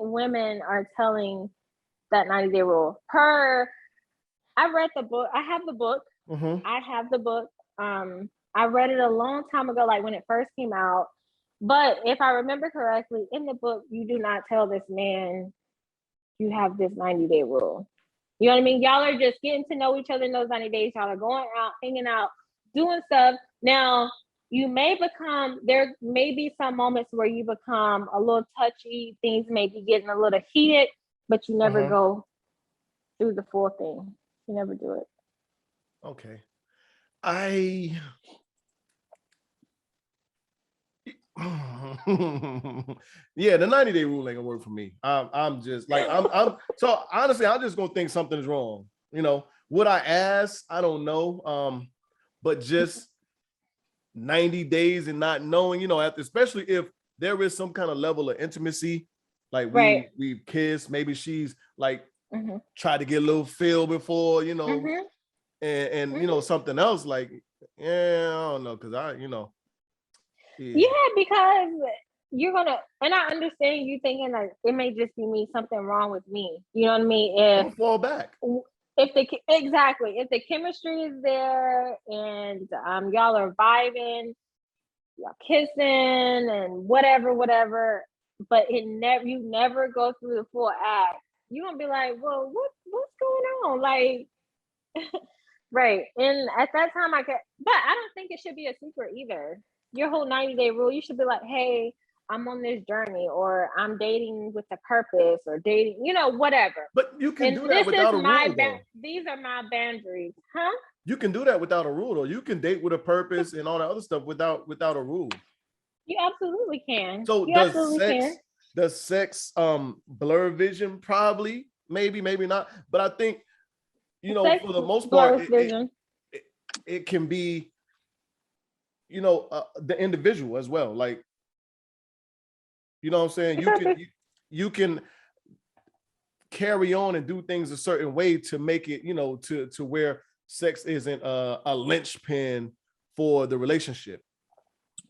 women are telling that 90-day rule. I read the book. I have the book. I have the book. I read it a long time ago, like when it first came out. But if I remember correctly, in the book, you do not tell this man you have this 90-day rule. You know what I mean? Y'all are just getting to know each other in those 90 days. Y'all are going out, hanging out, doing stuff. Now, there may be some moments where you become a little touchy, things may be getting a little heated, but you never go through the full thing. You never do it. Okay. Yeah, the 90-day rule ain't gonna work for me. I'm just like, so honestly, I'm just gonna think something's wrong. You know, would I ask? I don't know. But just 90 days and not knowing, you know, especially if there is some kind of level of intimacy, like we've kissed, maybe she's like tried to get a little feel before, you know, and you know, something else, like, yeah, I don't know, because yeah, because you're gonna, and I understand you thinking like it may just be me, something wrong with me. You know what I mean? Don't fall back. If the chemistry is there and y'all are vibing, y'all kissing and whatever, but you never go through the full act, you're gonna be like, well, what's going on? Like, right. And at that time but I don't think it should be a secret either. Your whole 90-day rule, you should be like, hey, I'm on this journey, or I'm dating with a purpose, or dating, you know, whatever. But you can do that without a rule, though. These are my boundaries, huh? You can do that without a rule, or you can date with a purpose and all that other stuff without a rule. You absolutely can. So You absolutely can. does sex blur vision? Probably, maybe not. But I think, Sex for the most blurs part, vision. it can be, the individual as well. Like, you know what I'm saying? You can carry on and do things a certain way to make it, to where sex isn't a linchpin for the relationship.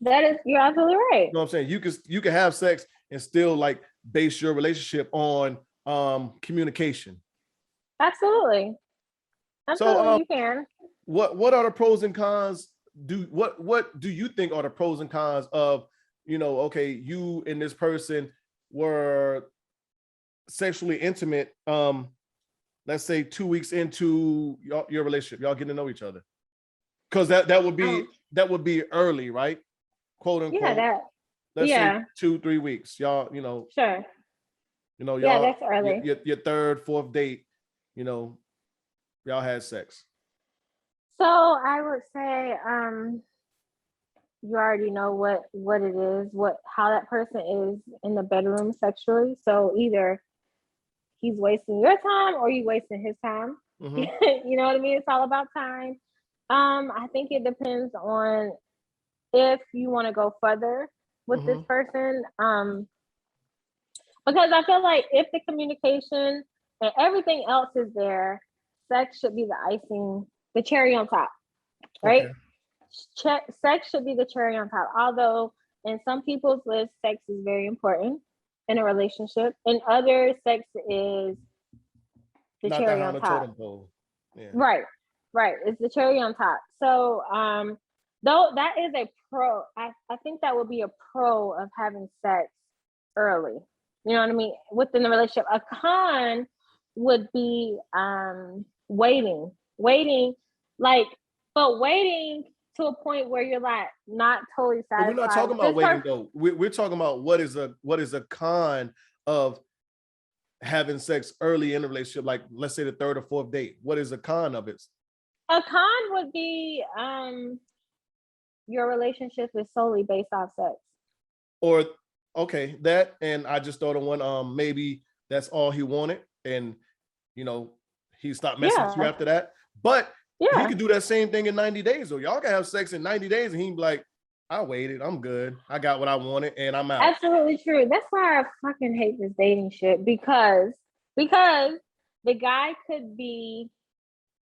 You're absolutely right. You know what I'm saying? You can have sex and still like base your relationship on communication. Absolutely. So you can. What are the pros and cons? What do you think are the pros and cons of, okay, you and this person were sexually intimate, let's say 2 weeks into your relationship, y'all getting to know each other, because that would be early, right? Quote unquote. Yeah, let's say 2-3 weeks, y'all, sure, y'all, that's early. your third, fourth date, y'all had sex. So I would say, you already know what it is, how that person is in the bedroom sexually. So either he's wasting your time or you wasting his time. Mm-hmm. You know what I mean? It's all about time. I think it depends on if you want to go further with this person. Because I feel like if the communication and everything else is there, sex should be the icing, the cherry on top, right? Okay. Sex should be the cherry on top. Although in some people's list, sex is very important in a relationship. In others, sex is the not cherry on top. Yeah. Right. It's the cherry on top. So, though that is a pro, I think that would be a pro of having sex early. You know what I mean? Within the relationship. A con would be waiting, but waiting to a point where you're like not totally satisfied. But we're not talking about waiting though. We're talking about what is a con of having sex early in a relationship, like let's say the third or fourth date. What is a con of it? A con would be your relationship is solely based off sex. Or okay, that, and I just thought of one, maybe that's all he wanted, and he stopped messing with you after that. But he could do that same thing in 90 days, or y'all can have sex in 90 days and he'd be like, I waited, I'm good, I got what I wanted, and I'm out. Absolutely true. That's why I fucking hate this dating shit, because the guy could be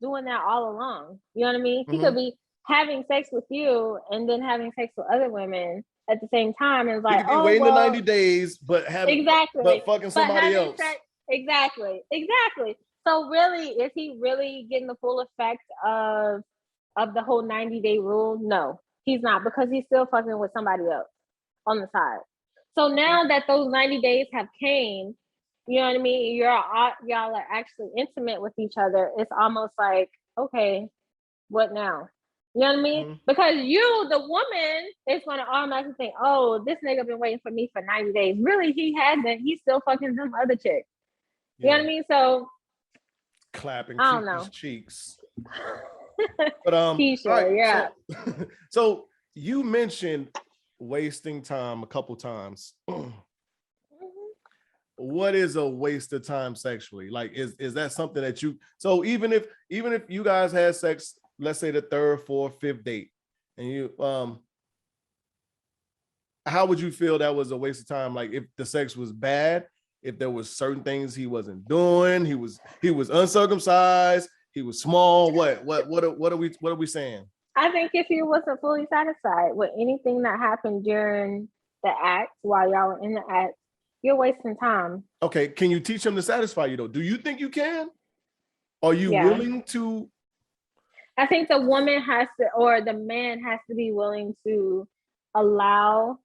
doing that all along. You know what I mean? He could be having sex with you and then having sex with other women at the same time, and like, waiting the 90 days, but fucking somebody else. Exactly. So really, is he really getting the full effect of the whole 90-day rule? No, he's not, because he's still fucking with somebody else on the side. So now that those 90 days have came, you know what I mean? Y'all are actually intimate with each other. It's almost like, okay, what now? You know what I mean? Mm-hmm. Because you, the woman, is going to automatically think, oh, this nigga been waiting for me for 90 days. Really, he hasn't. He's still fucking some other chick. You know what I mean? So clapping his cheeks. But Keisha, right, yeah. So you mentioned wasting time a couple times. What is a waste of time sexually? Like, is that something that you? So even if you guys had sex, let's say the third, fourth, fifth date, and you how would you feel that was a waste of time? Like, if the sex was bad, if there was certain things he wasn't doing, he was uncircumcised, he was small. What are we saying? I think if he wasn't fully satisfied with anything that happened during the act, while y'all were in the act, you're wasting time. Okay, can you teach him to satisfy you though? Do you think you can? Are you willing to? I think the woman has to, or the man has to be willing to allow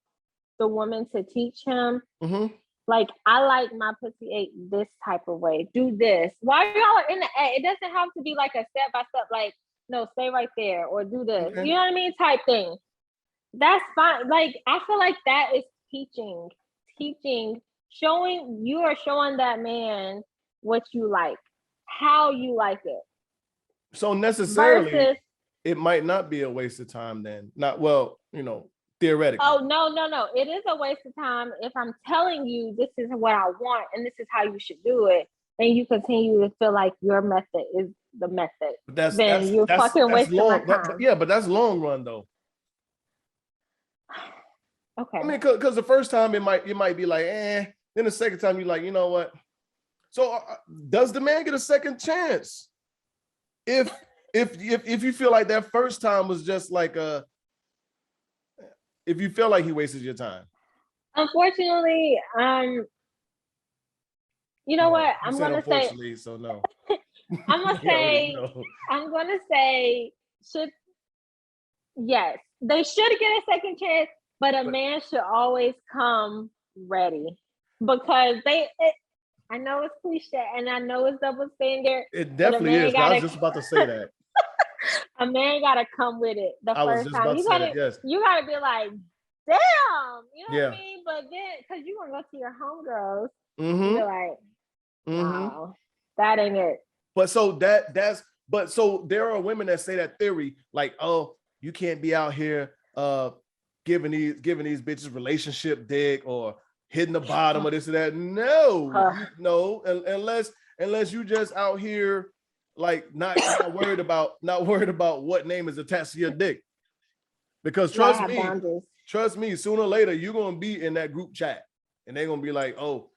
the woman to teach him. Mm-hmm. Like, I like my pussy ate this type of way. Do this. While y'all are in the act, it doesn't have to be like a step by step, like, no, stay right there or do this. Okay. You know what I mean? Type thing. That's fine. Like, I feel like that is teaching, you are showing that man what you like, how you like it. So necessarily, versus, it might not be a waste of time then. Not well, theoretically. oh no, it is a waste of time if I'm telling you this is what I want and this is how you should do it, and you continue to feel like your method is the method. But then you're fucking wasting long, my time. but that's long run though. Okay. I mean, because the first time you might be like, Then the second time you're like, you know what? So does the man get a second chance? If you feel like that first time was just like if you feel like he wasted your time. Unfortunately, you know what? I'm gonna say. So no. I'm gonna say. I'm gonna say. Yes, they should get a second chance, but a man should always come ready because I know it's cliche and I know it's double standard. It definitely is. I was just about to say that. A man gotta come with it the first time. You gotta be like, damn, you know what I mean? But then, because you want to go to your homegirls, you're like, wow, that ain't it. But so so there are women that say that theory, like, oh, you can't be out here giving these bitches relationship dick or hitting the bottom or this or that. No, unless you just out here like not worried about what name is attached to your dick. Because trust me, sooner or later you're gonna be in that group chat and they're gonna be like, oh,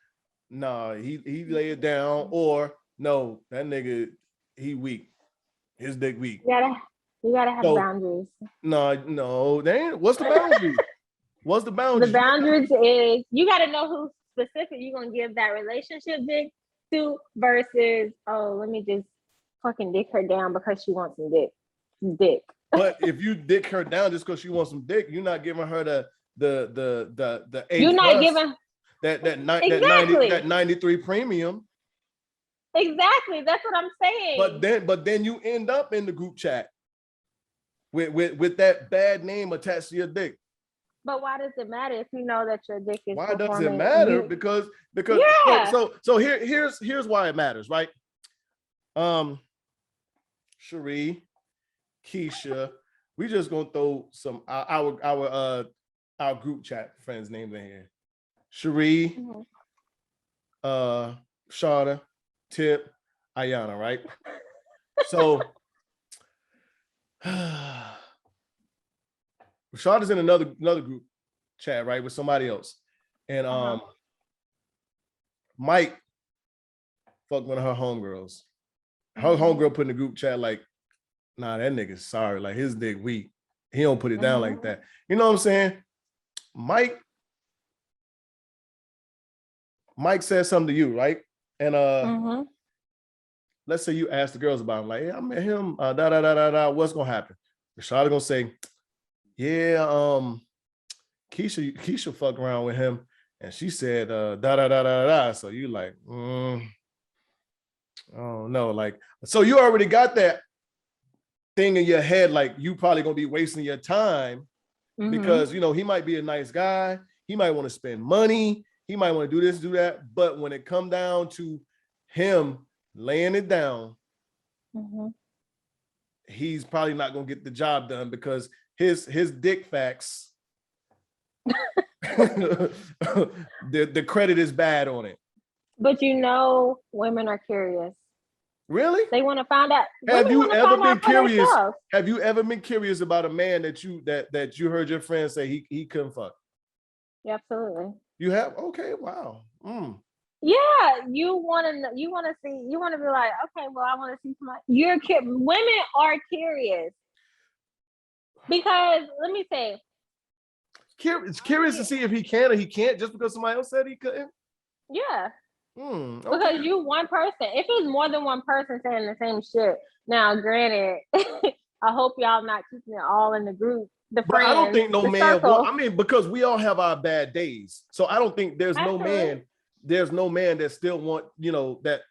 nah, he lay it down, or no, that nigga, he weak. His dick weak. You gotta have boundaries. No, they ain't. What's the boundary? What's the boundary? The boundaries is you gotta know who specific you're gonna give that relationship dick to versus, oh, let me just fucking dick her down because she wants some dick. But if you dick her down just because she wants some dick, you're not giving her the A+. You're not giving that 93 premium. Exactly, that's what I'm saying. But then you end up in the group chat with that bad name attached to your dick. But why does it matter if you know that your dick is? Why does it matter? Because so here's why it matters, right? Cherie, Keisha, we just gonna throw some our group chat friends' names in here. Cherie, Shada, Tip, Ayana, right? So Shada's in another group chat, right, with somebody else. And Mike fucked one of her homegirls. Her homegirl put in the group chat like, nah, that nigga's sorry. Like his dick weak. He don't put it down like that. You know what I'm saying? Mike said something to you, right? And let's say you ask the girls about him, like, hey, I met him, what's gonna happen? Rashada gonna say, yeah, Keisha fucked around with him, and she said, So you like, oh no, like, so you already got that thing in your head, like you probably gonna be wasting your time because he might be a nice guy, he might want to spend money, he might want to do this, do that, but when it come down to him laying it down, he's probably not gonna get the job done because his dick facts, the credit is bad on it. But women are curious. Really? They want to find out. Have you ever been curious? Have you ever been curious about a man that you heard your friends say he couldn't fuck? Yeah, absolutely. You have? Okay, wow. Yeah, you want to see, you want to be like, okay, well, I want to see somebody. Women are curious because let me say, curious to see if he can or he can't just because somebody else said he couldn't. Yeah. Okay. Because you one person. If it's more than one person saying the same shit, now granted, I hope y'all not keeping it all in the group. The friends, I don't think no man. Circle. I mean, because we all have our bad days, so I don't think there's no man. There's no man that still want that.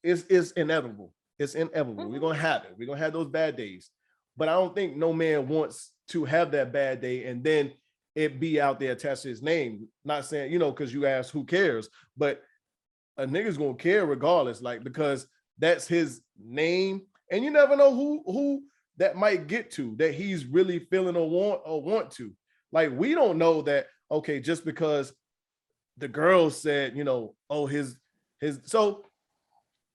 It's inevitable. It's inevitable. We're gonna have it. We're gonna have those bad days, but I don't think no man wants to have that bad day and then it be out there attached to his name. Not saying because you asked who cares, but a nigga's gonna care regardless, like because that's his name. And you never know who that might get to, that he's really feeling or want to. Like, we don't know that, okay, just because the girl said, oh, his so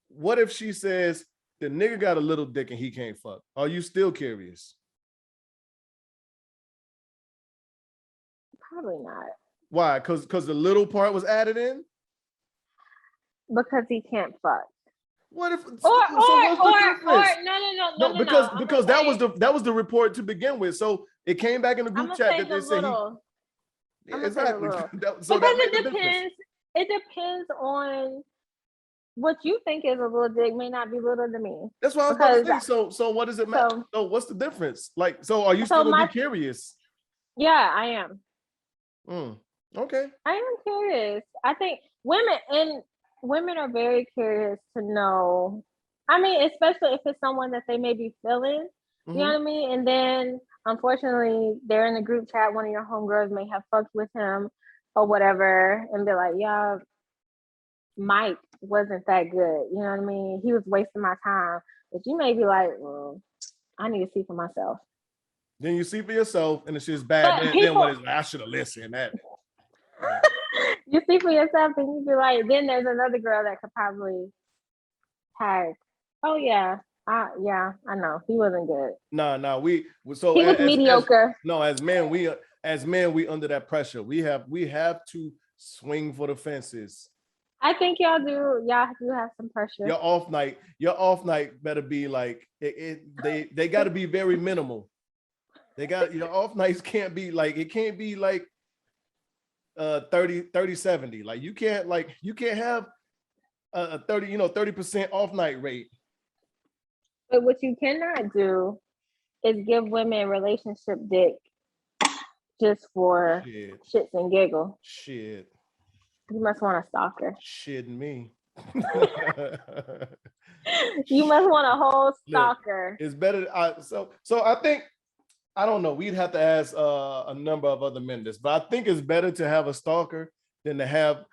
what if she says the nigga got a little dick and he can't fuck? Are you still curious? Probably not. Why? Because the little part was added in? Because he can't fuck. What if no, because that was the report to begin with. So it came back in the group chat that they said exactly. It depends. It depends on what you think is a little dick may not be little to me. That's what I was about to say. So what does it matter? So what's the difference? Like, so are you still gonna be curious? Yeah, I am. Okay. I am curious. I think women are very curious to know. I mean, especially if it's someone that they may be feeling, you know what I mean? And then unfortunately they're in the group chat, one of your homegirls may have fucked with him or whatever, and be like, yeah, Mike wasn't that good. You know what I mean? He was wasting my time. But you may be like, well, I need to see for myself. Then you see for yourself and it's just bad. Then what is I should have listened. That you see for yourself and you be like, then there's another girl that could probably tag. Oh yeah. I know. He wasn't good. No. He was mediocre. As men, we under that pressure. We have to swing for the fences. I think y'all do have some pressure. Your off night better be like they got to be very minimal. They got your off nights can't be like, it can't be like 30-70. Like you can't have a 30% off night rate. But what you cannot do is give women relationship dick just for shits and giggles. Shit. You must want a stalker. Shitting me. You must want a whole stalker. Look, it's better. So I think, I don't know. We'd have to ask a number of other men this, but I think it's better to have a stalker than to have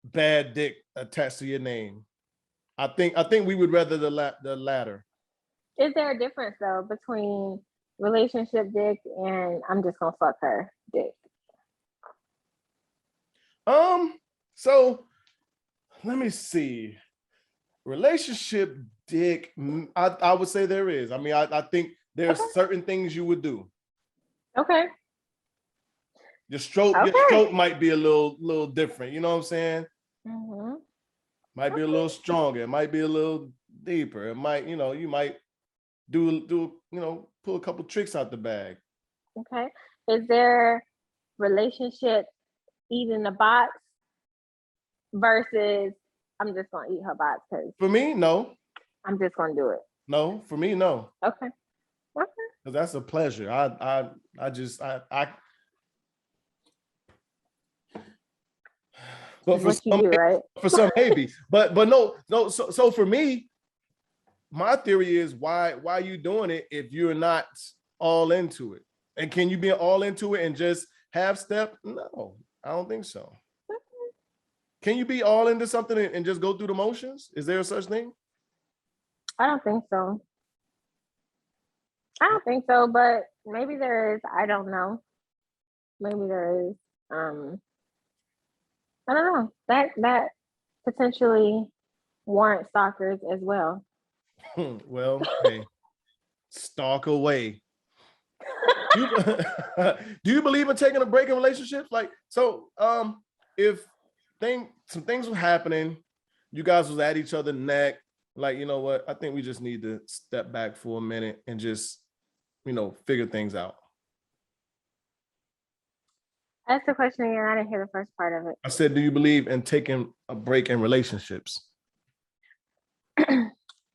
bad dick attached to your name. I think we would rather the latter. Is there a difference though between relationship dick and I'm just gonna fuck her dick? So let me see. Relationship dick, I would say there is. I mean, I think there's certain things you would do. Okay. Your stroke might be a little different. You know what I'm saying? Mm-hmm. Might be a little stronger. It might be a little deeper. It might, you might do pull a couple tricks out the bag. Okay. Is there relationship eating the box versus I'm just gonna eat her box? Because for me, no. I'm just gonna do it. No, for me, no. Okay. Because that's a pleasure. But for some, right? For some maybe, but no. So for me, my theory is why are you doing it if you're not all into it? And can you be all into it and just half step? No, I don't think so. Can you be all into something and just go through the motions? Is there a such thing? I don't think so. But maybe there is. I don't know. Maybe there is. I don't know. That potentially warrant stalkers as well. Well, hey, stalk away. Do you believe in taking a break in relationships? Like, so if some things were happening, you guys was at each other's neck, like, you know what, I think we just need to step back for a minute and just, figure things out. That's the question again. I didn't hear the first part of it. I said, do you believe in taking a break in relationships?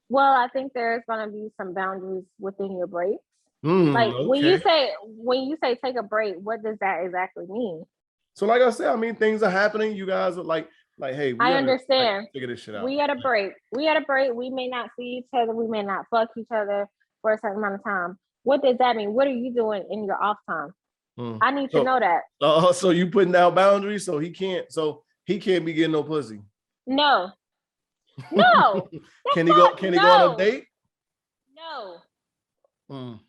Well, I think there's going to be some boundaries within your breaks. Like okay. when you say take a break, what does that exactly mean? So like I said, I mean, things are happening. You guys are like, hey, I understand. Figure this shit out. We had a break. We may not see each other. We may not fuck each other for a certain amount of time. What does that mean? What are you doing in your off time? I need to know that. So you putting down boundaries so he can't be getting no pussy. No. No. Can he go? Can he go on a date? No. Mm.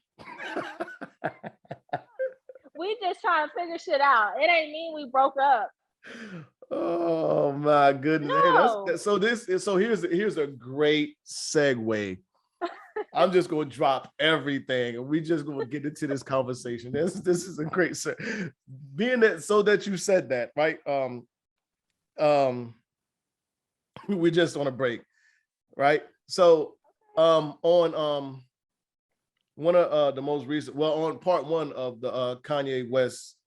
We just trying to figure shit out. It ain't mean we broke up. Oh my goodness! No. Hey, here's a great segue. I'm just gonna drop everything, and we just gonna get into this conversation. This is a great being that so that you said that, right? We're just on a break, right? So on one of the most recent, well, on part one of the Kanye West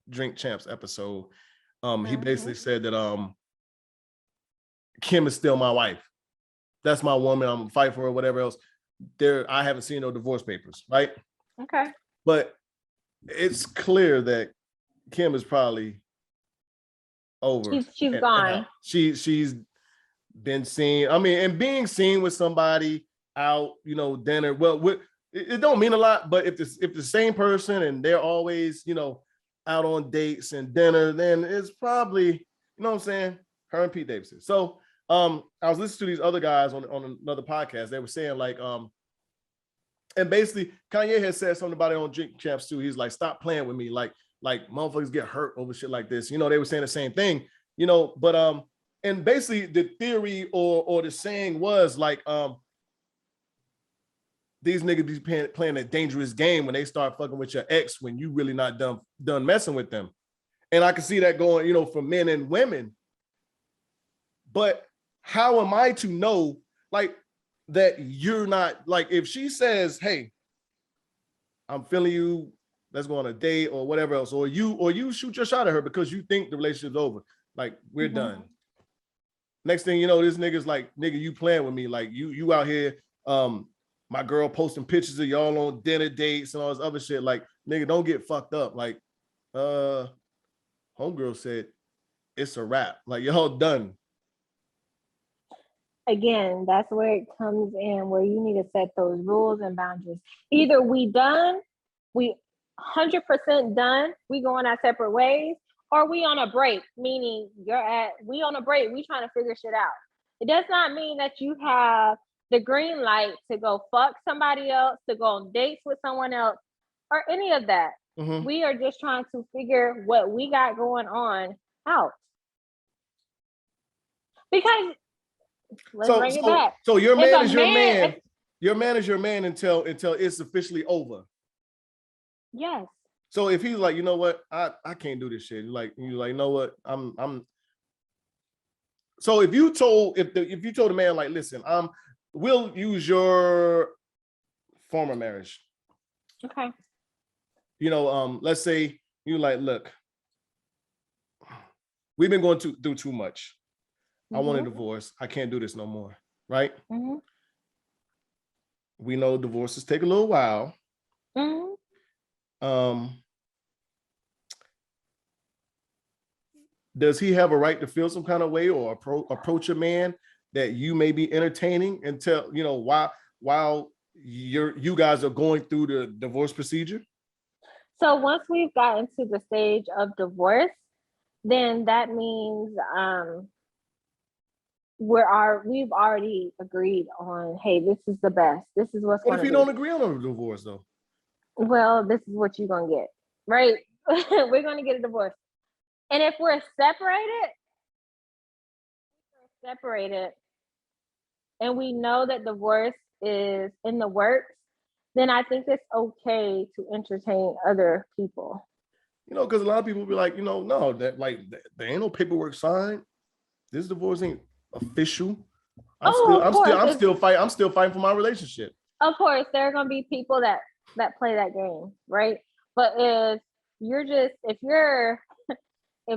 Drink Champs episode, he basically said that Kim is still my wife. That's my woman. I'm gonna fight for her, whatever else. I haven't seen no divorce papers, right? Okay. But it's clear that Kim is probably over. She's gone. She's been seen. I mean, and being seen with somebody out, dinner. Well, it don't mean a lot, but if the same person and they're always, out on dates and dinner, then it's probably, you know what I'm saying, her and Pete Davidson. So I was listening to these other guys on another podcast. They were saying like, and basically Kanye has said something about it on Drink Champs too. He's like, stop playing with me. Like motherfuckers get hurt over shit like this. They were saying the same thing, but and basically the theory or the saying was like, these niggas be playing a dangerous game when they start fucking with your ex when you really not done messing with them. And I can see that going, for men and women. But how am I to know, like, that you're not, like, if she says, hey, I'm feeling you, let's go on a date or whatever else, or you shoot your shot at her because you think the relationship's over, like, we're done. Next thing you know, this nigga's like, nigga, you playing with me, like, you out here, my girl posting pictures of y'all on dinner dates and all this other shit, like, nigga, don't get fucked up. Like, homegirl said, it's a wrap, like, y'all done. Again, that's where it comes in, where you need to set those rules and boundaries. Either we done, we 100% done, we going our separate ways, or we on a break, meaning we on a break, we trying to figure shit out. It does not mean that you have the green light to go fuck somebody else, to go on dates with someone else, or any of that. Mm-hmm. We are just trying to figure what we got going on out. Because let's bring it back. So your man is your man. Your man is your man until it's officially over. Yes. So if he's like, you know what, I can't do this shit. You're like, you know what, I'm. So if you told a man like, listen, we'll use your former marriage. Okay. Let's say you like, look, we've been going through too much. I want a divorce. I can't do this no more. Right? Mm-hmm. We know divorces take a little while. Mm-hmm. Does he have a right to feel some kind of way or approach a man that you may be entertaining until, while you guys are going through the divorce procedure? So once we've gotten to the stage of divorce, then that means we've already agreed on, hey, this is the best. This is what's going to be. What if you don't agree on a divorce though? Well, this is what you're going to get, right? We're going to get a divorce. And if we're separated and we know that divorce is in the works, then I think it's okay to entertain other people. Because a lot of people be like, no, that like there ain't no paperwork signed. This divorce ain't official. I'm still fighting for my relationship. Of course, there are gonna be people that play that game, right? But if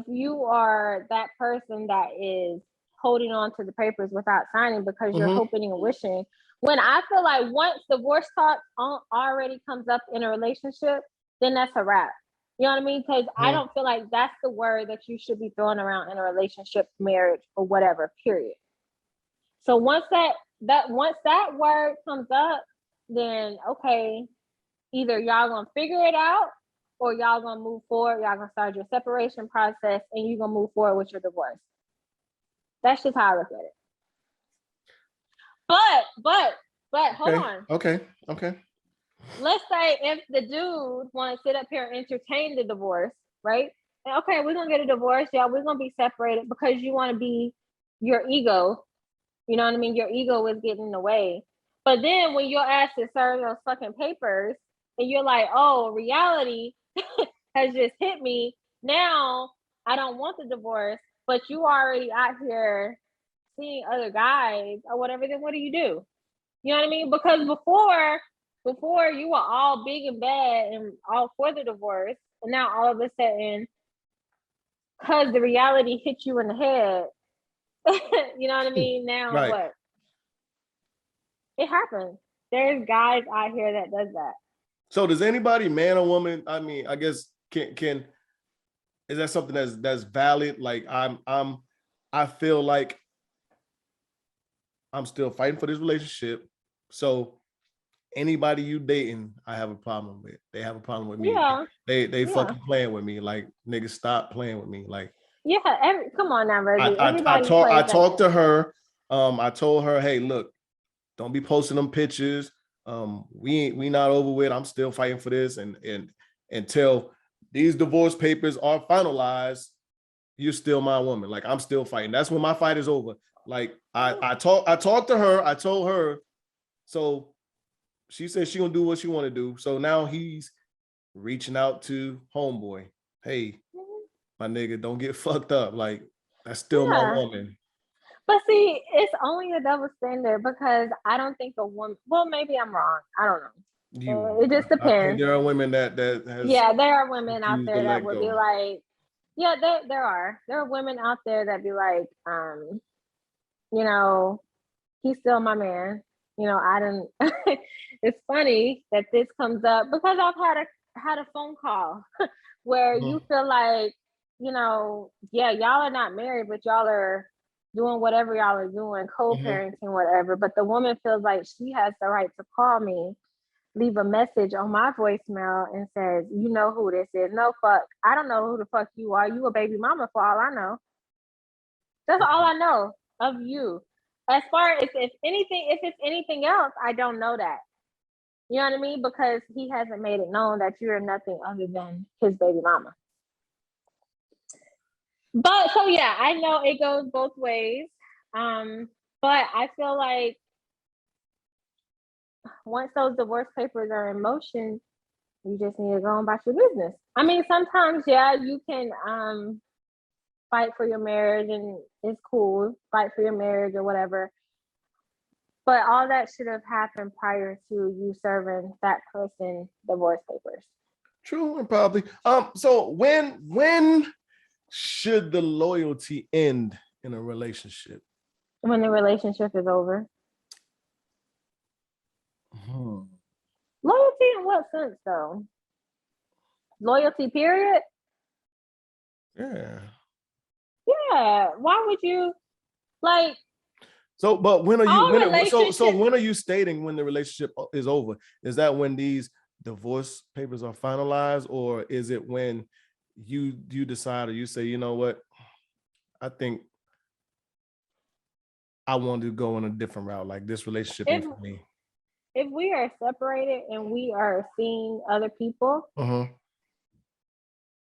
you are that person that is holding on to the papers without signing because you're hoping and wishing, when I feel like once divorce talk already comes up in a relationship, then that's a wrap. You know what I mean? Because I don't feel like that's the word that you should be throwing around in a relationship, marriage, or whatever, period. So once that word comes up, then okay, either y'all gonna figure it out or y'all gonna move forward, y'all gonna start your separation process and you're gonna move forward with your divorce. That's just how I look at it. but hold on. Okay. Let's say if the dude want to sit up here and entertain the divorce, right? And okay, we're gonna get a divorce, yeah, we're gonna be separated because you want to be your ego. You know what I mean? Your ego is getting in the way. But then when your ass is serving those fucking papers and you're like, oh, reality has just hit me. Now I don't want the divorce, but you already out here seeing other guys or whatever, then what do? You know what I mean? Because before you were all big and bad and all for the divorce, and now all of a sudden, because the reality hit you in the head, you know what I mean? Now right. what? It happens. There's guys out here that does that. So does anybody, man or woman, I mean, I guess can is that something that's valid? Like I feel like I'm still fighting for this relationship. So anybody you dating, I have a problem with. They have a problem with me. Yeah. They fucking playing with me. Like, niggas, stop playing with me. Like, yeah, come on now, Reggie. I talked to her. I told her, hey, look, don't be posting them pictures. We not over with. I'm still fighting for this, and until these divorce papers are finalized, you're still my woman. Like, I'm still fighting. That's when my fight is over. Like, I talked to her. I told her. So she said she gonna do what she want to do. So now he's reaching out to homeboy. Hey, my nigga, don't get fucked up. Like, that's still my woman. But see, it's only a double standard because I don't think a woman. Well, maybe I'm wrong. I don't know. It just depends. I think there are women that has. Yeah, there are women out there that would be like, yeah, there are women out there that be like, you know, he's still my man. You know, I don't. It's funny that this comes up because I've had a phone call where you feel like, you know, yeah, y'all are not married, but y'all are doing whatever y'all are doing, co-parenting, whatever. But the woman feels like she has the right to call me, leave a message on my voicemail and says, you know who this is. No, fuck. I don't know who the fuck you are. You a baby mama for all I know. That's all I know of you. As far as if it's anything else, I don't know that. You know what I mean? Because he hasn't made it known that you're nothing other than his baby mama. But so yeah, I know it goes both ways. But I feel like once those divorce papers are in motion, you just need to go about your business. I mean, sometimes, yeah, you can fight for your marriage and it's cool, fight for your marriage or whatever. But all that should have happened prior to you serving that person divorce papers. True, and probably. So when should the loyalty end in a relationship? When the relationship is over. Loyalty in what sense, though? Loyalty, period? Yeah. Yeah. Why would you, like... So, but when are you stating when the relationship is over? Is that when these divorce papers are finalized, or is it when you decide, or you say, you know what, I think I want to go in a different route, like this relationship ain't for me? If we are separated and we are seeing other people,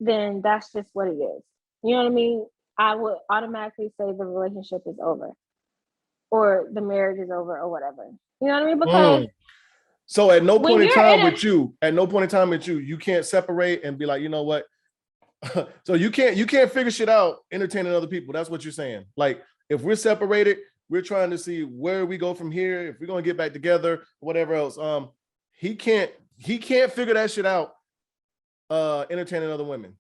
then that's just what it is. You know what I mean? I would automatically say the relationship is over, or the marriage is over, or whatever. You know what I mean? Because so at no point in time with you, you can't separate and be like, you know what? So you can't figure shit out entertaining other people. That's what you're saying. Like, if we're separated, we're trying to see where we go from here, if we're gonna get back together, whatever else. He can't figure that shit out entertaining other women.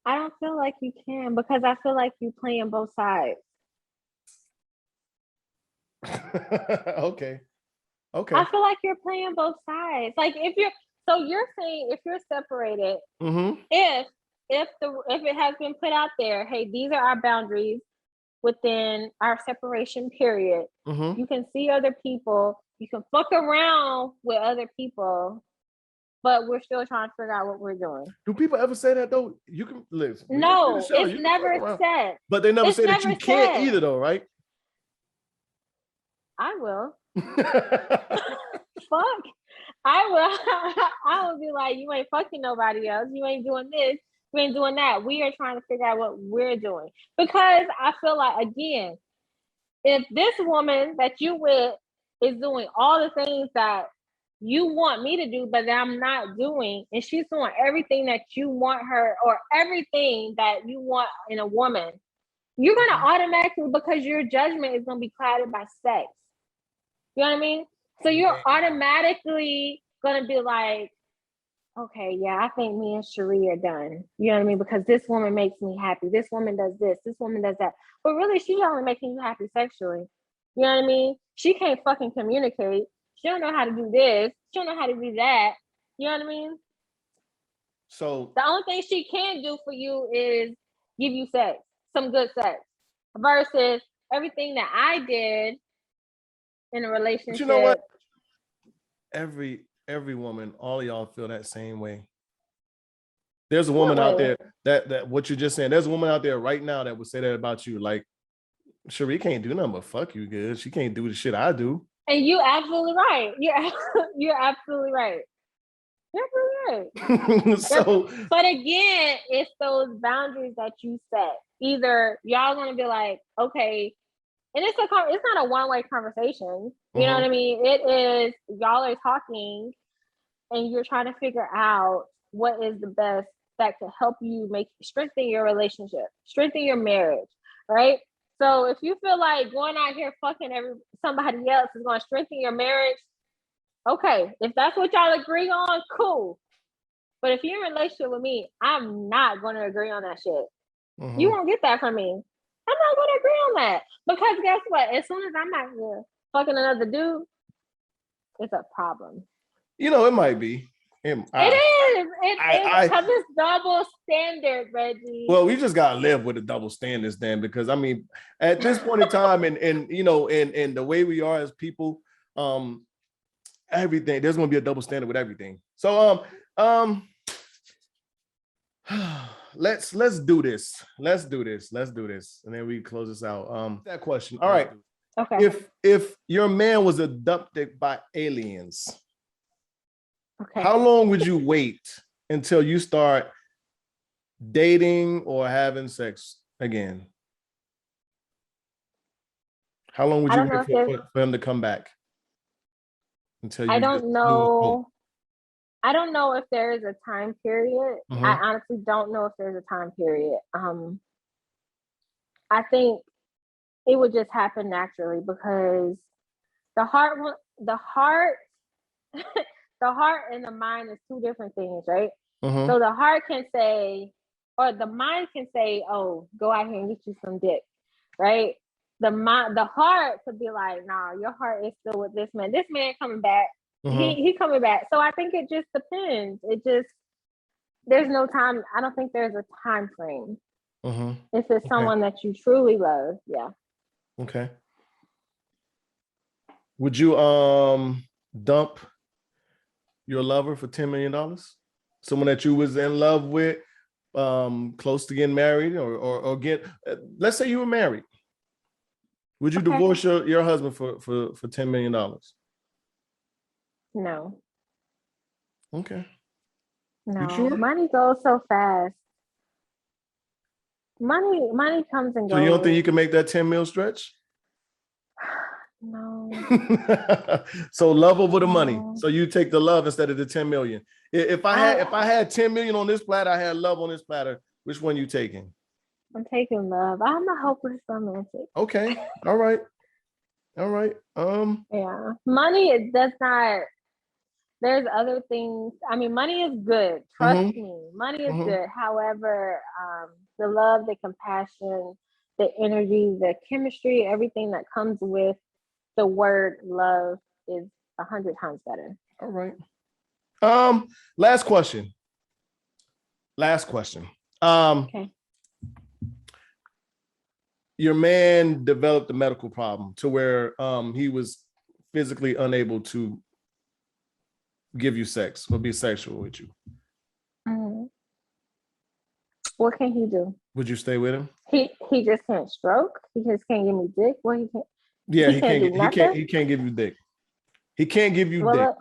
I don't feel like you can, because I feel like you playing both sides. Okay. I feel like you're playing both sides. Like, you're saying if you're separated, if it has been put out there, hey, these are our boundaries within our separation period. You can see other people, you can fuck around with other people, but we're still trying to figure out what we're doing. Do people ever say that though? You can listen. No, it's never said. But they never say that you can't either, though, right? I will. Fuck. I will. I will be like, you ain't fucking nobody else. You ain't doing this. You ain't doing that. We are trying to figure out what we're doing. Because I feel like, again, if this woman that you with is doing all the things that you want me to do, but that I'm not doing, and she's doing everything that you want her, or everything that you want in a woman, you're going to automatically, because your judgment is going to be clouded by sex. You know what I mean? So you're automatically going to be like, okay, yeah, I think me and Cherie are done. You know what I mean? Because this woman makes me happy. This woman does this. This woman does that. But really, she's only making you happy sexually. You know what I mean? She can't fucking communicate. She don't know how to do this. She don't know how to do that. You know what I mean? So the only thing she can do for you is give you sex, some good sex, versus everything that I did in a relationship. But you know what? Every woman, all of y'all feel that same way. There's a woman out there that what you're just saying. There's a woman out there right now that would say that about you. Like, Cherie can't do nothing but fuck you good. She can't do the shit I do. And you're absolutely right. You're absolutely right. You're absolutely right. So, but again, it's those boundaries that you set. Either y'all gonna be like, okay, and it's not a one-way conversation. You know what I mean? It is, y'all are talking and you're trying to figure out what is the best that could help you strengthen your relationship, strengthen your marriage, right? So if you feel like going out here fucking somebody else is going to strengthen your marriage, okay. If that's what y'all agree on, cool. But if you're in a relationship with me, I'm not going to agree on that shit. You won't get that from me. I'm not going to agree on that. Because guess what? As soon as I'm not here fucking another dude, it's a problem. You know, it might be. It is. Because it's double standard, Reggie. Well, we just gotta live with the double standards then, because I mean, at this point in time, and you know, and the way we are as people, everything, there's gonna be a double standard with everything. So let's do this. Let's do this. And then we close this out. That question. All right. Okay. If your man was abducted by aliens, okay, how long would you wait until you start dating or having sex again? How long would you wait for him to come back? Until you I don't know. I don't know if there is a time period. I honestly don't know if there's a time period. I think it would just happen naturally, because the heart and the mind is two different things, right? So the heart can say, or the mind can say, oh, go out here and get you some dick, right? The heart could be like, nah, your heart is still with this man. This man coming back. He coming back. So I think it just depends. There's no time. I don't think there's a time frame. If it's someone that you truly love, yeah. Okay. Would you dump your lover for $10 million? Someone that you was in love with, close to getting married, or get, let's say you were married. Would you divorce your husband for $10 million? No. Okay. No. You sure? Money goes so fast. Money comes and goes. So you don't think you can make that 10 mil stretch? No. So love over the money. So you take the love instead of the 10 million. If I had 10 million on this platter, I had love on this platter. Which one you taking? I'm taking love. I'm a hopeless romantic. Okay. All right. Yeah. Money does not. There's other things. I mean, money is good. Trust me. Money is good. However, the love, the compassion, the energy, the chemistry, everything that comes with the word love is 100 times better. All right. Last question. Okay. Your man developed a medical problem to where he was physically unable to give you sex or be sexual with you. What can he do? Would you stay with him? He just can't stroke. He just can't give me dick. What he can't. Yeah, He can't do nothing. He can't give you dick. He can't give you Well, dick.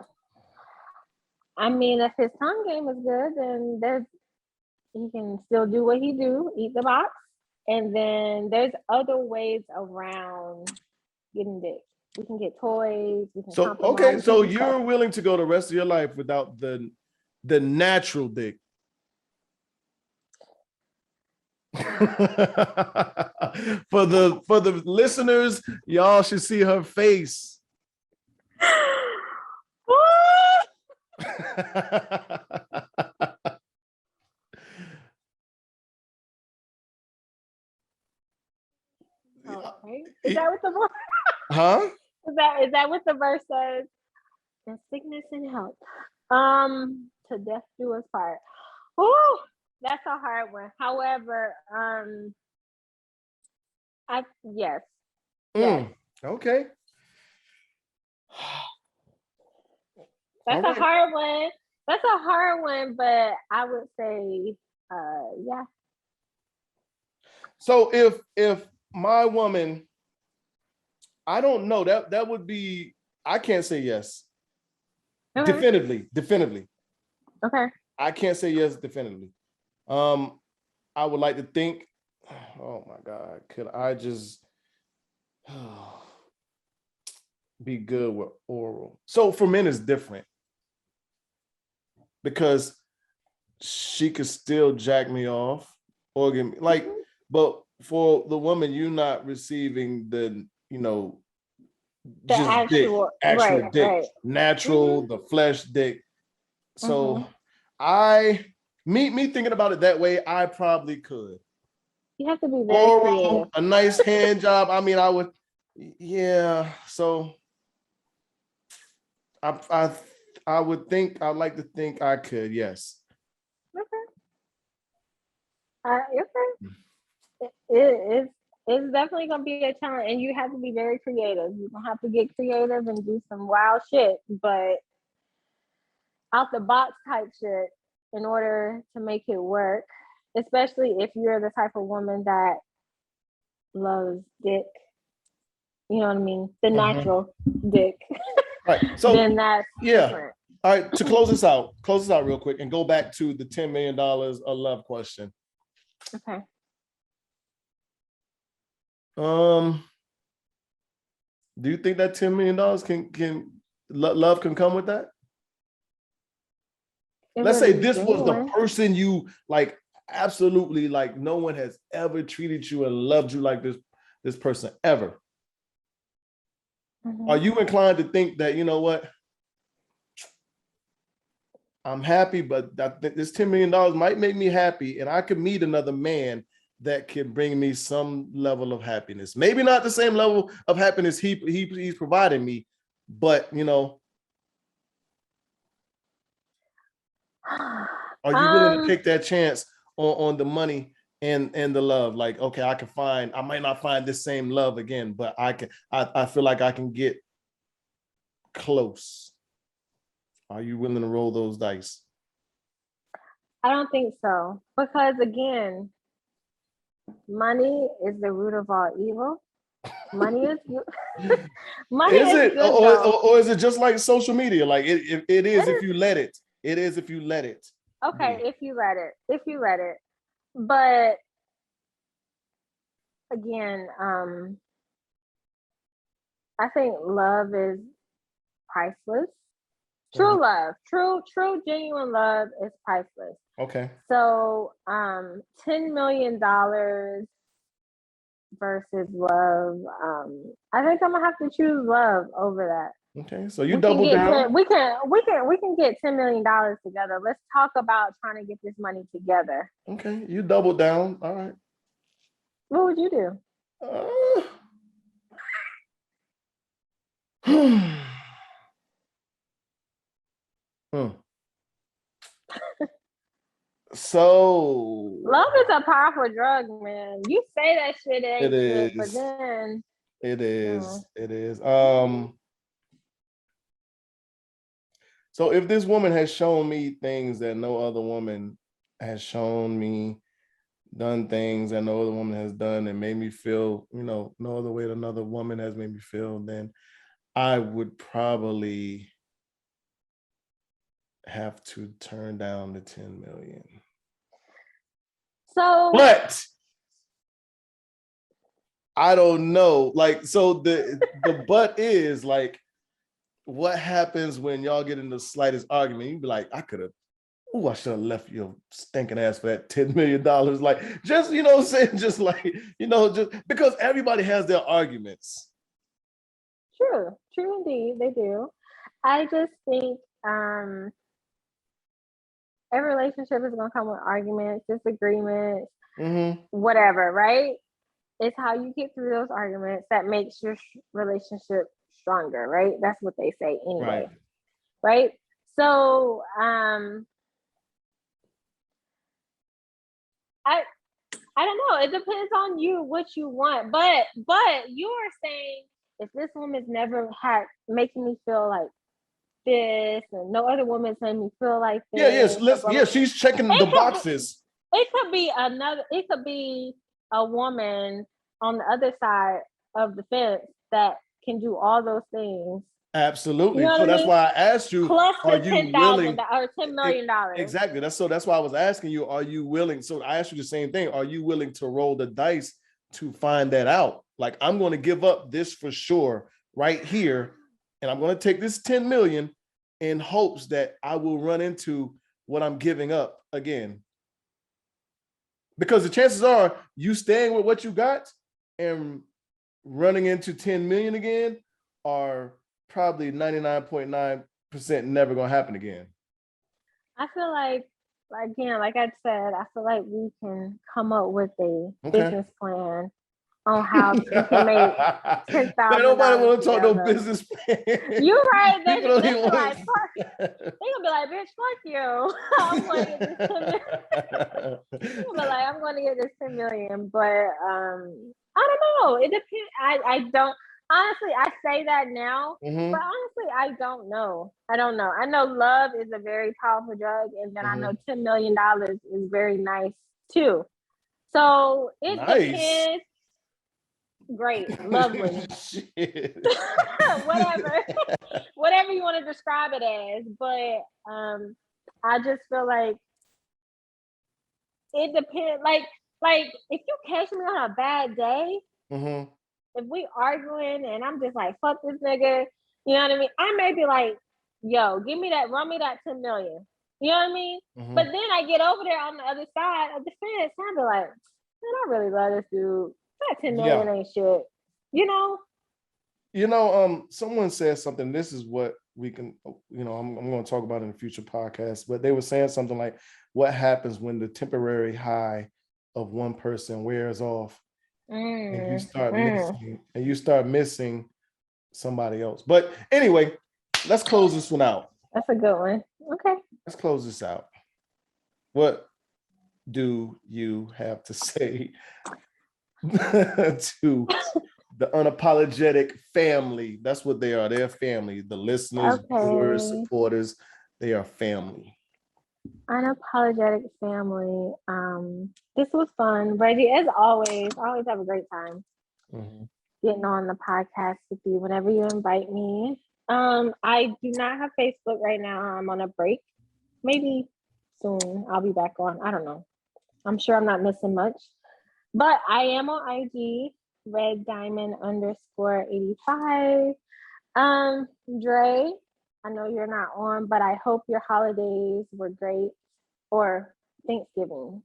I mean, if his tongue game is good, then he can still do what he do, eat the box, and then there's other ways around getting dick. We can get toys. We can So compromise. so you're willing to go the rest of your life without the natural dick. For the listeners, y'all should see her face. Okay. Is that what the verse? Huh? Is that what the verse says? In sickness and health, to death do us part. Oh, that's a hard one. However, yes. Okay. That's a hard one. That's a hard one, but I would say, yeah. So if my woman, I don't know, that would be, I can't say yes. Okay. Definitively. Okay. I can't say yes definitively. I would like to think, oh my God, could I just be good with oral? So for men it's different because she could still jack me off or give me like, but for the woman, you're not receiving the, the just actual dick, right. natural, the flesh dick. So me thinking about it that way, I probably could. You have to be very creative. A nice hand job. I mean, I would, yeah. So I would think, I'd like to think I could, yes. Okay. It's definitely gonna be a challenge, and you have to be very creative. You're gonna have to get creative and do some wild shit, but out the box type shit in order to make it work. Especially if you're the type of woman that loves dick. You know what I mean? The natural dick. Right. So then that's different. All right, to close this out real quick and go back to the $10 million of love question. Okay. Do you think that $10 million can love can come with that? Let's say this was the person you like, absolutely, like no one has ever treated you and loved you like this person ever. Are you inclined to think that, you know what, I'm happy, but this $10 million might make me happy and I could meet another man that can bring me some level of happiness? Maybe not the same level of happiness he's providing me, but are you willing to take that chance on the money and the love? Like, okay, I might not find this same love again, but I feel like I can get close. Are you willing to roll those dice? I don't think so, because again, money is the root of all evil. Money is money is it, good, or is it just like social media? Like it is if you let it. It is if you let it. Okay, if you let it. But again, I think love is priceless. True love, true genuine love is priceless. Okay. So, $10 million versus love. I think I'm gonna have to choose love over that. Okay, so you double down. We can get $10 million together. Let's talk about trying to get this money together. Okay, you double down. All right. What would you do? So love is a powerful drug, man. You say that shit ain't shit, but then it is. So if this woman has shown me things that no other woman has shown me, done things that no other woman has done and made me feel, no other way that another woman has made me feel, then I would probably have to turn down the 10 million. But I don't know. Like, so the but is like, what happens when y'all get in the slightest argument? You'd be like, I should have left your stinking ass for that $10 million. Like, just, you know what I'm saying? Just like, just because everybody has their arguments. True indeed, they do. I just think every relationship is gonna come with arguments, disagreements, whatever, right? It's how you get through those arguments that makes your relationship stronger, right? That's what they say anyway. Right? So I don't know. It depends on you what you want. But you are saying if this woman's never making me feel like this, and no other woman's made me feel like this. She's checking the boxes. It could be a woman on the other side of the fence that can do all those things. Absolutely. You know so that's why I asked you, plus are you willing or $10 million? Exactly. That's why I was asking you, are you willing? So I asked you the same thing. Are you willing to roll the dice to find that out? Like, I'm going to give up this for sure right here, and I'm going to take this 10 million in hopes that I will run into what I'm giving up again. Because the chances are you staying with what you got and running into 10 million again are probably 99.9% never going to happen again. I feel like, again, like I said, I feel like we can come up with a business plan on how you can make $10,000. Nobody want to talk no business plan. You're right. They're gonna be like, bitch, fuck you. I'm going to get this 10 million. They're gonna be like, I'm going to get this 10 million. But I don't know. It depends. I don't. Honestly, I say that now, but honestly, I don't know. I don't know. I know love is a very powerful drug, and then I know $10 million is very nice too. So it depends. Great, lovely. whatever you want to describe it as, but I just feel like it depends. Like if you catch me on a bad day, if we arguing and I'm just like, fuck this nigga, you know what I mean? I may be like, yo, run me that 10 million. You know what I mean? But then I get over there on the other side of the fence and I be like, man, I really love this dude. That 10 million ain't shit. You know? Someone said something. This is what we can, I'm going to talk about in a future podcast, but they were saying something like, what happens when the temporary high of one person wears off and you start missing somebody else. But anyway, let's close this one out. That's a good one. Okay. Let's close this out. What do you have to say to the Unapologetic family? That's what they are. They're family. The listeners, viewers, supporters, they are family. Unapologetic family. This was fun, Reggie. As always, I always have a great time getting on the podcast with you whenever you invite me. I do not have Facebook right now. I'm on a break. Maybe soon I'll be back on. I don't know. I'm sure I'm not missing much, but I am on IG, Red Diamond _85. Dre, I know you're not on, but I hope your holidays were great, or Thanksgiving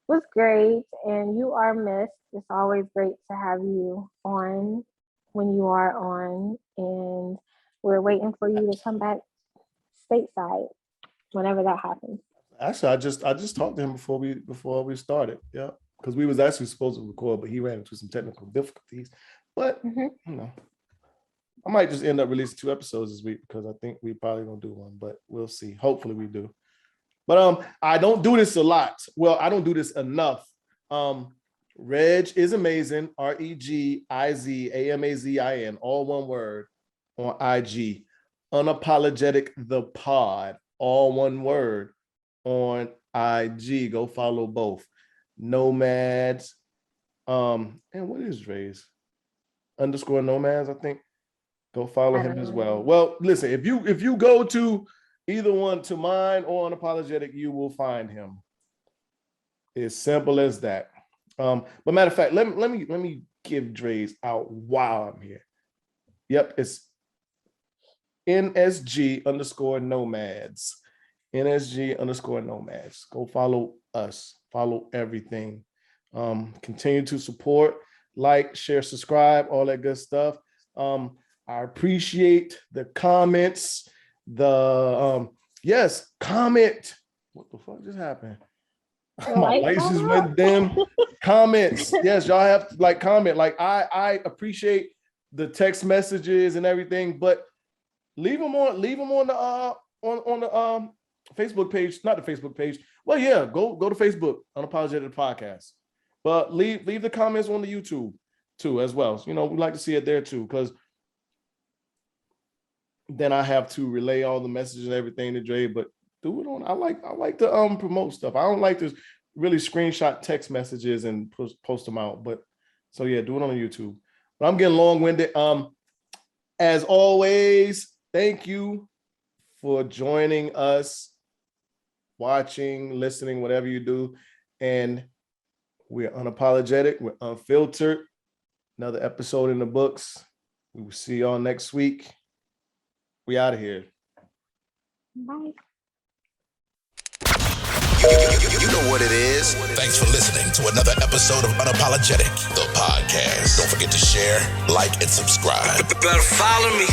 was great, and you are missed. It's always great to have you on when you are on, and we're waiting for you to come back stateside whenever that happens. Actually, I just talked to him before we started. Yeah, because we was actually supposed to record, but he ran into some technical difficulties. But I might just end up releasing 2 episodes this week because I think we probably gonna do one, but we'll see. Hopefully we do. But I don't do this a lot. Well, I don't do this enough. Reg is amazing. REGIZAMAZIN, all one word, on IG. Unapologetic the pod, all one word, on IG. Go follow both. Nomads. And what is Dre's? Underscore Nomads, I think. Go follow him as well. Well, listen, if you go to either one, to mine or Unapologetic, you will find him. It's simple as that. But matter of fact, let me give Dre's out while I'm here. Yep, it's NSG underscore nomads. NSG underscore nomads. Go follow us. Follow everything. Continue to support, like, share, subscribe, all that good stuff. I appreciate the comments. Yes, comment. What the fuck just happened? My license went dim. Comments. Yes, y'all have to like comment. Like I appreciate the text messages and everything, but leave them on the Facebook page, not the Facebook page. Well, yeah, go to Facebook, Unapologetic Podcast. But leave the comments on the YouTube too as well. You know, we like to see it there too, because then I have to relay all the messages and everything to Dre. But do it on. I like to promote stuff. I don't like to really screenshot text messages and post them out. But so yeah, do it on YouTube. But I'm getting long-winded. As always, thank you for joining us, watching, listening, whatever you do. And we're unapologetic. We're unfiltered. Another episode in the books. We will see y'all next week. We out of here. Bye. You know what it is. Thanks for listening to another episode of Unapologetic, the podcast. Don't forget to share, like, and subscribe. Better follow me.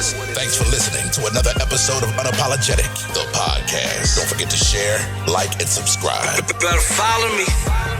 is. Thanks for listening to another episode of Unapologetic, the podcast. Don't forget to share, like, and subscribe. Better follow me.